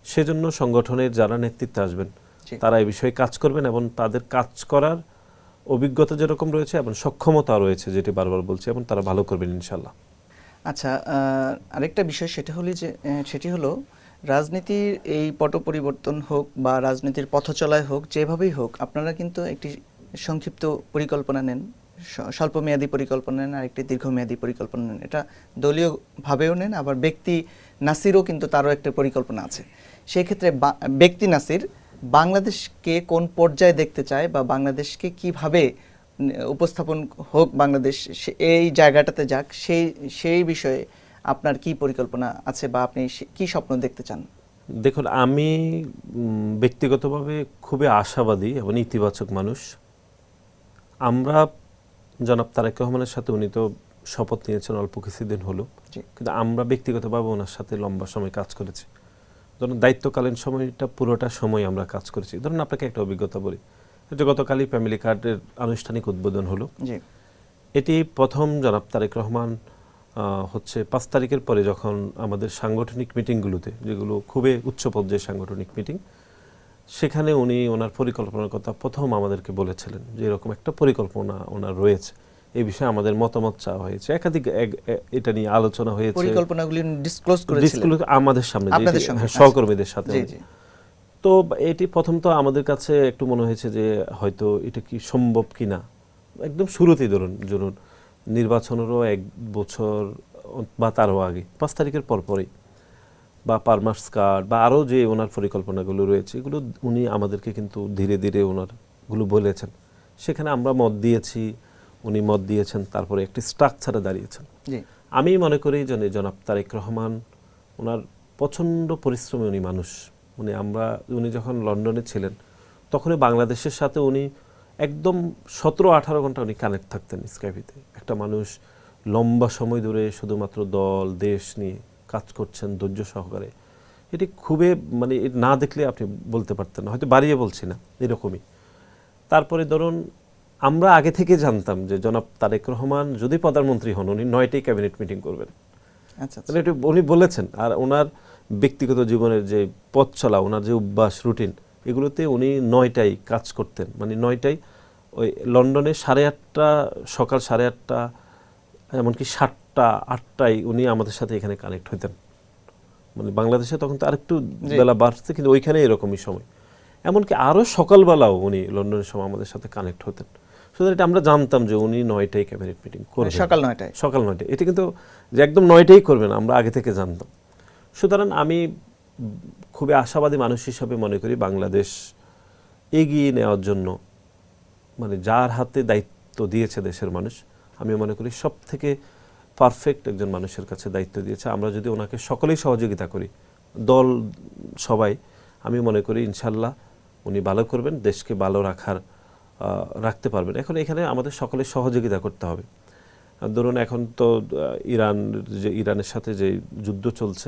Speaker 1: সেজন্য সংগঠনের যারা নেতৃত্বে আসবেন তারা এই বিষয়ে কাজ করবেন এবং তাদের কাজ করার অভিজ্ঞতা যেরকম রয়েছে এবং সক্ষমতা রয়েছে, যেটি বারবার বলছি, এবং তারা ভালো করবেন ইনশাল্লাহ।
Speaker 2: আচ্ছা, আরেকটা বিষয় সেটি হলো রাজনীতির এই পট পরিবর্তন হোক বা রাজনীতির পথ চলায় হোক, যেভাবেই হোক, আপনারা কিন্তু একটি সংক্ষিপ্ত পরিকল্পনা নেন, স্বল্পমেয়াদী পরিকল্পনা নেন, আর একটি দীর্ঘমেয়াদী পরিকল্পনা নেন। এটা দলীয়ভাবেও নেন, আবার ব্যক্তি নাসিরও কিন্তু তারও একটা পরিকল্পনা আছে। সেই ক্ষেত্রে ব্যক্তি নাসির বাংলাদেশকে কোন পর্যায়ে দেখতে চায় বা বাংলাদেশকে কিভাবে উপস্থাপন হোক, বাংলাদেশ এই জায়গাটাতে যাক, সেই বিষয়ে আপনার কি পরিকল্পনা আছে বা আপনি কি স্বপ্ন দেখতে চান?
Speaker 1: দেখুন, আমি ব্যক্তিগতভাবে খুবই আশাবাদী এবং ইতিবাচক মানুষ। আমরা জনাব তারেক রহমানের সাথে, উনি তো শপথ নিয়েছেন অল্প কিছুদিন হলো, কিন্তু আমরা ব্যক্তিগতভাবে ওনার সাথে লম্বা সময় কাজ করেছি। ধরুন দায়িত্বকালীন সময়টা পুরোটা সময় আমরা কাজ করেছি। ধরুন আপনাকে একটা অভিজ্ঞতা বলি, যে গতকালই ফ্যামিলি কার্ডের আনুষ্ঠানিক উদ্বোধন হলো। এটি প্রথম জনাব তারেক রহমান হচ্ছে 5 তারিখের পরে যখন আমাদের সাংগঠনিক মিটিংগুলোতে, যেগুলো খুবই উচ্চ পর্যায়ের সাংগঠনিক মিটিং, সেখানে উনি ওনার পরিকল্পনার কথা প্রথম আমাদেরকে বলেছিলেন যে এরকম একটা পরিকল্পনা ওনার রয়েছে। এই বিষয়ে আমাদের মতামত চাওয়া হয়েছে, একাধিক এটা নিয়ে আলোচনা হয়েছে,
Speaker 2: পরিকল্পনাগুলি ডিসক্লোজ করেছিলেন
Speaker 1: আমাদের সামনে সহকর্মীদের সাথে। তো এটি প্রথম তো আমাদের কাছে একটু মনে হয়েছে যে হয়তো এটা কি সম্ভব কিনা। একদম শুরুতেই ধরুন নির্বাচনেরও 1 বছর বা তারও আগে 5 তারিখের পরপরই, বা পারমার্স কার্ড বা আরও যে ওনার পরিকল্পনাগুলো রয়েছে, এগুলো উনি আমাদেরকে কিন্তু ধীরে ধীরে ওনারগুলো বলেছেন। সেখানে আমরা মত দিয়েছি, উনি মত দিয়েছেন, তারপরে একটি স্ট্রাকচারে দাঁড়িয়েছেন। আমি মনে করি যে জনাব তারেক রহমান ওনার প্রচণ্ড পরিশ্রমী উনি মানুষ। উনি যখন লন্ডনে ছিলেন তখনই বাংলাদেশের সাথে উনি একদম 17-18 ঘন্টা উনি কানেক্ট থাকতেন স্কাইপিতে। একটা মানুষ লম্বা সময় ধরে শুধুমাত্র দল দেশ নিয়ে কাজ করছেন ধৈর্য সহকারে, এটি খুবই মানে না দেখলে আপনি বলতে পারতেন না, হয়তো বাড়িয়ে বলছি না, এরকমই। তারপরে ধরুন আমরা আগে থেকে জানতাম যে জনাব তারেক রহমান যদি প্রধানমন্ত্রী হন উনি 9টাই ক্যাবিনেট মিটিং করবেন। এটা উনি বলেছেন। আর ওনার ব্যক্তিগত জীবনের যে পথ চলা, ওনার যে অভ্যাস রুটিন, এগুলোতে উনি 9টাই কাজ করতেন। মানে 9টাই ওই লন্ডনে 8:30 সকাল 8:30, এমনকি 7টা 8টায় উনি আমাদের সাথে এখানে কানেক্ট হইতেন। মানে বাংলাদেশে তখন তো আরেকটু বেলা বাড়ছে, কিন্তু ওইখানে এরকমই সময়। এমনকি আরও সকালবেলাও উনি লন্ডনের সময় আমাদের সাথে কানেক্ট হতেন। সুতরাং এটা আমরা জানতাম যে উনি 9টায় ক্যাবিনেট মিটিং করবেন, সকাল 9টায়। এটা কিন্তু যে একদম 9টায় করবেন আমরা আগে থেকে জানতাম। সুতরাং আমি খুবই আশাবাদী মানুষ হিসাবে মনে করি বাংলাদেশ এগিয়ে নেওয়ার জন্য, মানে যার হাতে দায়িত্ব দিয়েছে দেশের মানুষ, আমি মনে করি সব থেকে পারফেক্ট একজন মানুষের কাছে দায়িত্ব দিয়েছে। আমরা যদি ওনাকে সকলেই সহযোগিতা করি, দল সবাই, আমি মনে করি ইনশাল্লাহ উনি ভালো করবেন, দেশকে ভালো রাখতে পারবেন। এখন এখানে আমাদের সকলের সহযোগিতা করতে হবে। ধরুন এখন তো ইরানের সাথে যে যুদ্ধ চলছে,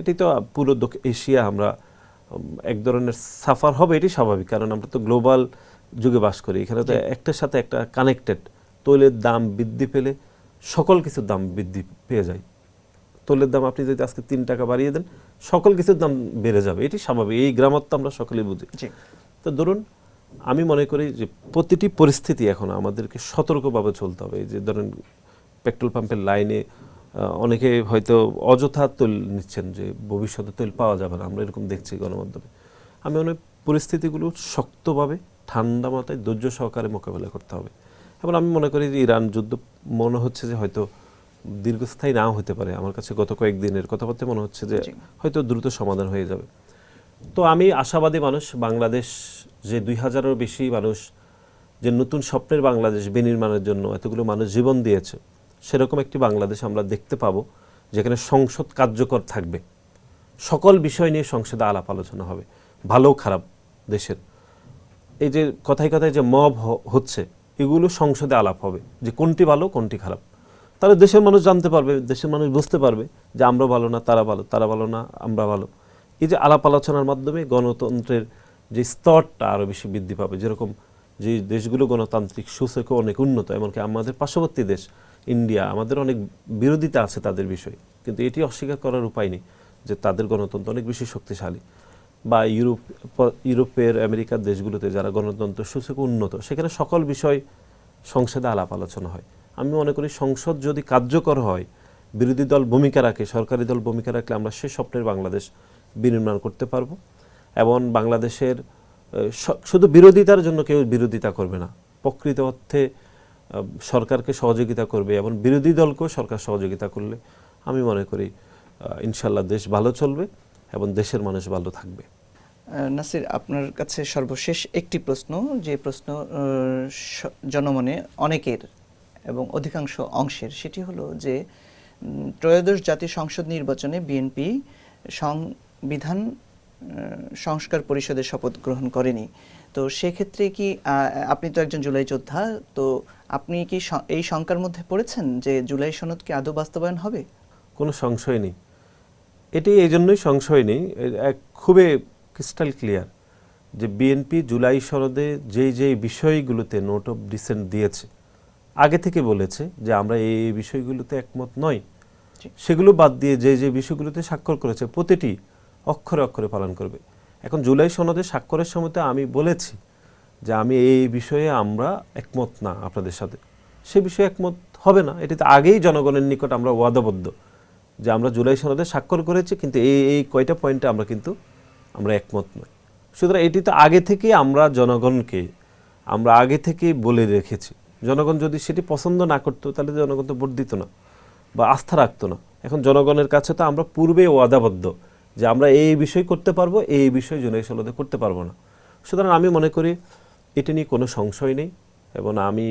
Speaker 1: এটি তো পুরো এশিয়া আমরা এক ধরনের সাফার হবে, এটি স্বাভাবিক, কারণ আমরা তো গ্লোবাল যুগে বাস করি। এখানে তো একটার সাথে একটা কানেক্টেড। তৈলের দাম বৃদ্ধি পেলে সকল কিছুর দাম বৃদ্ধি পেয়ে যায়। তৈলের দাম আপনি যদি আজকে 3 টাকা বাড়িয়ে দেন, সকল কিছুর দাম বেড়ে যাবে, এটি স্বাভাবিক। এই গ্রামার তো আমরা সকলেই বুঝি। তো ধরুন আমি মনে করি যে প্রতিটি পরিস্থিতি এখন আমাদেরকে সতর্কভাবে চলতে হবে। এই যে ধরেন পেট্রোল পাম্পের লাইনে অনেকে হয়তো অযথা তেল নিচ্ছেন, যে ভবিষ্যতে তেল পাওয়া যাবে না, আমরা এরকম দেখছি গণমাধ্যমে। আমি মনে পরিস্থিতিগুলো শক্তভাবে ঠান্ডা মাথায় ধৈর্য সহকারে মোকাবেলা করতে হবে। এবং আমি মনে করি যে ইরান যুদ্ধ মনে হচ্ছে যে হয়তো দীর্ঘস্থায়ী নাও হতে পারে। আমার কাছে গত কয়েকদিনের কথাবার্তা মনে হচ্ছে যে হয়তো দ্রুত সমাধান হয়ে যাবে। তো আমি আশাবাদী মানুষ। বাংলাদেশ যে 2000-এরও বেশি মানুষ যে নতুন স্বপ্নের বাংলাদেশ বিনির্মাণের জন্য এতগুলো মানুষ জীবন দিয়েছে, সেরকম একটি বাংলাদেশ আমরা দেখতে পাবো, যেখানে সংসদ কার্যকর থাকবে। সকল বিষয় নিয়ে সংসদে আলাপ আলোচনা হবে, ভালো খারাপ দেশের। এই যে কথায় কথায় যে মব হচ্ছে, এগুলো সংসদে আলাপ হবে, যে কোনটি ভালো কোনটি খারাপ। তাহলে দেশের মানুষ জানতে পারবে, দেশের মানুষ বুঝতে পারবে যে আমরা ভালো না তারা ভালো, তারা ভালো না আমরা ভালো। এই যে আলাপ আলোচনার মাধ্যমে গণতন্ত্রের যে স্তরটা আরও বেশি বৃদ্ধি পাবে। যেরকম যে দেশগুলো গণতান্ত্রিক সূচকে অনেক উন্নত, এমনকি আমাদের পার্শ্ববর্তী দেশ ইন্ডিয়া, আমাদের অনেক বিরোধিতা আছে তাদের বিষয়ে, কিন্তু এটি অস্বীকার করার উপায় নেই যে তাদের গণতন্ত্র অনেক বেশি শক্তিশালী। বা ইউরোপের আমেরিকার দেশগুলোতে যারা গণতন্ত্র সূচকে উন্নত, সেখানে সকল বিষয় সংসদে আলাপ আলোচনা হয়। আমি মনে করি সংসদ যদি কার্যকর হয়, বিরোধী দল ভূমিকা রাখে, সরকারি দল ভূমিকা রাখলে আমরা সে স্বপ্নের বাংলাদেশ বিনির্মাণ করতে পারবো। এবং বাংলাদেশের শুধু বিরোধিতার জন্য কেউ বিরোধিতা করবে না, প্রকৃত অর্থে সরকারকে সহযোগিতা করবে এবং বিরোধী দলকেও সরকার সহযোগিতা করলে আমি মনে করি ইনশাল্লাহ দেশ ভালো চলবে এবং দেশের মানুষ ভালো থাকবে।
Speaker 2: নাসির, আপনার কাছে সর্বশেষ একটি প্রশ্ন, যে প্রশ্ন জনমনে অনেকের এবং অধিকাংশ অংশের, সেটি হলো যে ত্রয়োদশ জাতীয় সংসদ নির্বাচনে বিএনপি সংবিধান সংস্কার পরিষদের শপথ গ্রহণ করেনি। তো সেক্ষেত্রে কি আপনি তো একজন জুলাই যোদ্ধা, তো আপনি কি এই শঙ্কার মধ্যে পড়েছেন যে জুলাই সনদ কি আদৌ বাস্তবায়ন হবে? কোনো
Speaker 1: সংশয় নেই, এটি এই জন্যই সংশয় নেই, খুবই ক্রিস্টাল ক্লিয়ার যে বিএনপি জুলাই সনদে যেই বিষয়গুলোতে নোট অফ ডিসেন্ট দিয়েছে, আগে থেকে বলেছে যে আমরা এই বিষয়গুলোতে একমত নই, সেগুলো বাদ দিয়ে যে বিষয়গুলোতে স্বাক্ষর করেছে প্রতিটি অক্ষরে অক্ষরে পালন করবে। এখন জুলাই সনদে স্বাক্ষরের সময় আমি বলেছি যে আমি এই বিষয়ে আমরা একমত না আপনাদের সাথে, সে বিষয়ে একমত হবে না। এটিতে আগেই জনগণের নিকট আমরা ওয়াদাবদ্ধ যে আমরা জুলাই সনদে স্বাক্ষর করেছি, কিন্তু এই কয়টা পয়েন্টে আমরা একমত নই। সুতরাং এটি তো আগে থেকে আমরা জনগণকে আগে থেকে বলে রেখেছি। জনগণ যদি সেটি পছন্দ না করতো, তাহলে জনগণ তো ভোট দিত না বা আস্থা রাখতো না। এখন জনগণের কাছে তো আমরা পূর্বে ওয়াদাবদ্ধ যে আমরা এই বিষয় করতে পারবো, এই বিষয় জুলাই সনদে করতে পারবো না। সুতরাং আমি মনে করি এটি নিয়ে কোনো সংশয় নেই। এবং আমি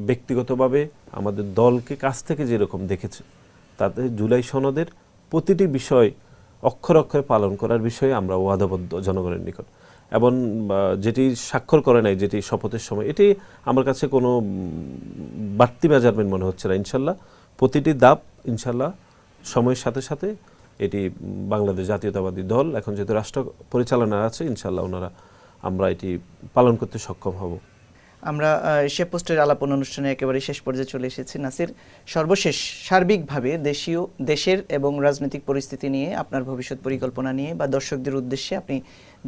Speaker 1: ব্যক্তিগতভাবে আমাদের দলকে কাছ থেকে যেরকম দেখেছি, তাতে জুলাই সনদের প্রতিটি বিষয় অক্ষর অক্ষরে পালন করার বিষয়ে আমরা ওয়াদাবদ্ধ জনগণের নিকট। এবং যেটি স্বাক্ষর করে নাই, যেটি শপথের সময়, এটি আমার কাছে কোনো বাড়তি মেজারমেন্ট মনে হচ্ছে না। ইনশাল্লাহ প্রতিটি ধাপ ইনশাল্লাহ সময়ের সাথে সাথে এটি বাংলাদেশ জাতীয়তাবাদী দল এখন যেহেতু রাষ্ট্র পরিচালনা আছে, ইনশাল্লাহ আমরা এটি পালন করতে সক্ষম হব।
Speaker 2: আমরা সে পোস্টের আলাপন অনুষ্ঠানে একেবারে শেষ পর্যায়ে চলে এসেছি। নাসির, সর্বশেষ সার্বিকভাবে দেশের এবং রাজনৈতিক পরিস্থিতি নিয়ে, আপনার ভবিষ্যৎ পরিকল্পনা নিয়ে বা দর্শকদের উদ্দেশ্যে আপনি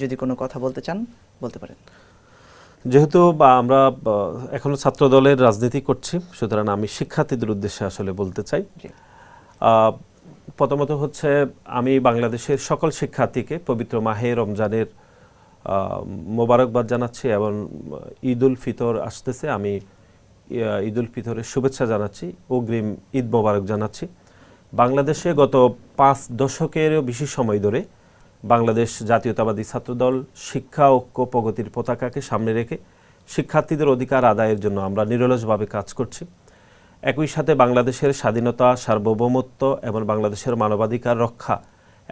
Speaker 2: যদি কোনো কথা বলতে চান বলতে পারেন।
Speaker 1: যেহেতু আমরা এখনো ছাত্র দলের রাজনীতি করছি, সুতরাং আমি শিক্ষার্থীদের উদ্দেশ্যে আসলে বলতে চাই। প্রথমত হচ্ছে আমি বাংলাদেশের সকল শিক্ষার্থীকে পবিত্র মাহে রমজানের মোবারকবাদ জানাচ্ছি এবং ঈদ উল ফিতর আসতেছে, আমি ঈদ উল ফিতরের শুভেচ্ছা জানাচ্ছি, অগ্রিম ঈদ মোবারক জানাচ্ছি। বাংলাদেশে গত 5 দশকেরও বেশি সময় ধরে বাংলাদেশ জাতীয়তাবাদী ছাত্রদল শিক্ষা ঐক্য প্রগতির পতাকাকে সামনে রেখে শিক্ষার্থীদের অধিকার আদায়ের জন্য আমরা নিরলসভাবে কাজ করছি। একই সাথে বাংলাদেশের স্বাধীনতা, সার্বভৌমত্ব এবং বাংলাদেশের মানবাধিকার রক্ষা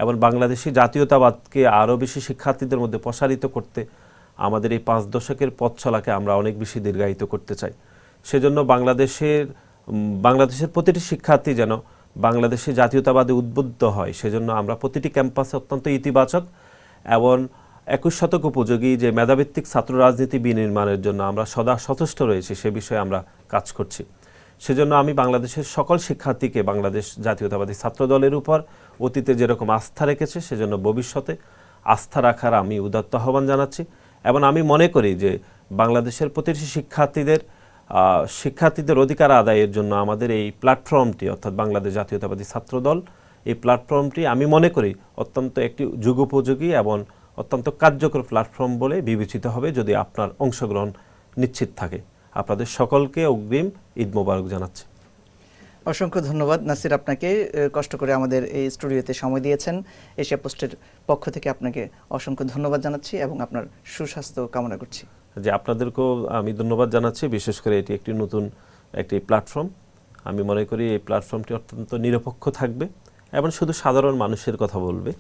Speaker 1: এবং বাংলাদেশি জাতীয়তাবাদকে আরও বেশি শিক্ষার্থীদের মধ্যে প্রসারিত করতে আমাদের এই 5 দশকের পথ চলাকে আমরা অনেক বেশি দীর্ঘায়িত করতে চাই। সেজন্য বাংলাদেশের প্রতিটি শিক্ষার্থী যেন বাংলাদেশে জাতীয়তাবাদে উদ্বুদ্ধ হয়, সেজন্য আমরা প্রতিটি ক্যাম্পাসে অত্যন্ত ইতিবাচক এবং 21 শতক উপযোগী যে মেধাভিত্তিক ছাত্র রাজনীতি বিনির্মাণের জন্য আমরা সদা সচেষ্ট রয়েছি, সে বিষয়ে আমরা কাজ করছি। সেজন্য আমি বাংলাদেশের সকল শিক্ষার্থীকে বাংলাদেশ জাতীয়তাবাদী ছাত্র দলের উপর অতীতে যেরকম আস্থা রেখেছে, সেজন্য ভবিষ্যতে আস্থা রাখার আমি উদাত্ত আহ্বান জানাচ্ছি। এবং আমি মনে করি যে বাংলাদেশের প্রতিটি শিক্ষার্থীদের অধিকার আদায়ের জন্য আমাদের এই প্ল্যাটফর্মটি, অর্থাৎ বাংলাদেশ জাতীয়তাবাদী ছাত্র দল, এই প্ল্যাটফর্মটি আমি মনে করি অত্যন্ত একটি যুগোপযোগী এবং অত্যন্ত কার্যকর প্ল্যাটফর্ম বলে বিবেচিত হবে যদি আপনার অংশগ্রহণ নিশ্চিত থাকে। আপনাদের সকলকে অগ্রিম ঈদ মোবারক জানাচ্ছি।
Speaker 2: অসংখ্য ধন্যবাদ নাসির, আপনাকে কষ্ট করে আমাদের এই স্টুডিওতে সময় দিয়েছেন। এশিয়া পোস্টের পক্ষ থেকে আপনাকে অসংখ্য ধন্যবাদ জানাচ্ছি এবং আপনার সুস্বাস্থ্য কামনা করছি।
Speaker 1: যে আপনাদেরকেও আমি ধন্যবাদ জানাচ্ছি, বিশেষ করে এটি একটি নতুন একটি প্ল্যাটফর্ম। আমি মনে করি এই প্ল্যাটফর্মটি অত্যন্ত নিরপেক্ষ থাকবে এবং শুধু সাধারণ মানুষের কথা বলবে।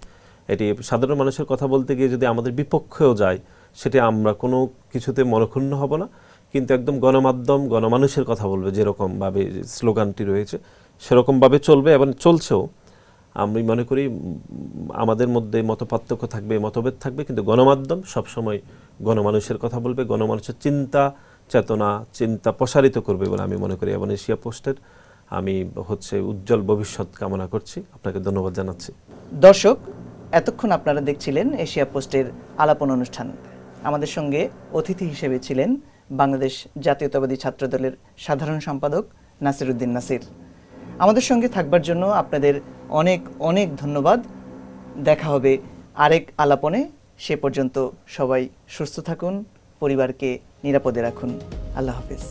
Speaker 1: এটি সাধারণ মানুষের কথা বলতে গিয়ে যদি আমাদের বিপক্ষেও যায়, সেটি আমরা কোনো কিছুতে মনক্ষুণ্ণ হব না, কিন্তু একদম গণমানুষের কথা বলবে, যেরকমভাবে স্লোগানটি রয়েছে সেরকমভাবে চলবে এবং চলছেও। আমি মনে করি আমাদের মধ্যে মতপার্থক্য থাকবে, মতভেদ থাকবে, কিন্তু গণমাধ্যম সবসময় গণমানুষের কথা বলবে, গণমানুষের চিন্তা প্রসারিত করবে বলে আমি মনে করি। এবং এশিয়া পোস্টের আমি উজ্জ্বল ভবিষ্যৎ কামনা করছি। আপনাকে ধন্যবাদ জানাচ্ছি।
Speaker 2: দর্শক, এতক্ষণ আপনারা দেখছিলেন এশিয়া পোস্টের আলাপন অনুষ্ঠান। আমাদের সঙ্গে অতিথি হিসেবে ছিলেন বাংলাদেশ জাতীয়তাবাদী ছাত্র দলের সাধারণ সম্পাদক নাসির উদ্দিন নাসির। আমাদের সঙ্গে থাকবার জন্য আপনাদের অনেক অনেক ধন্যবাদ। দেখা হবে আরেক আলাপনে। সে পর্যন্ত সবাই সুস্থ থাকুন, পরিবারকে নিরাপদে রাখুন। আল্লাহ হাফেজ।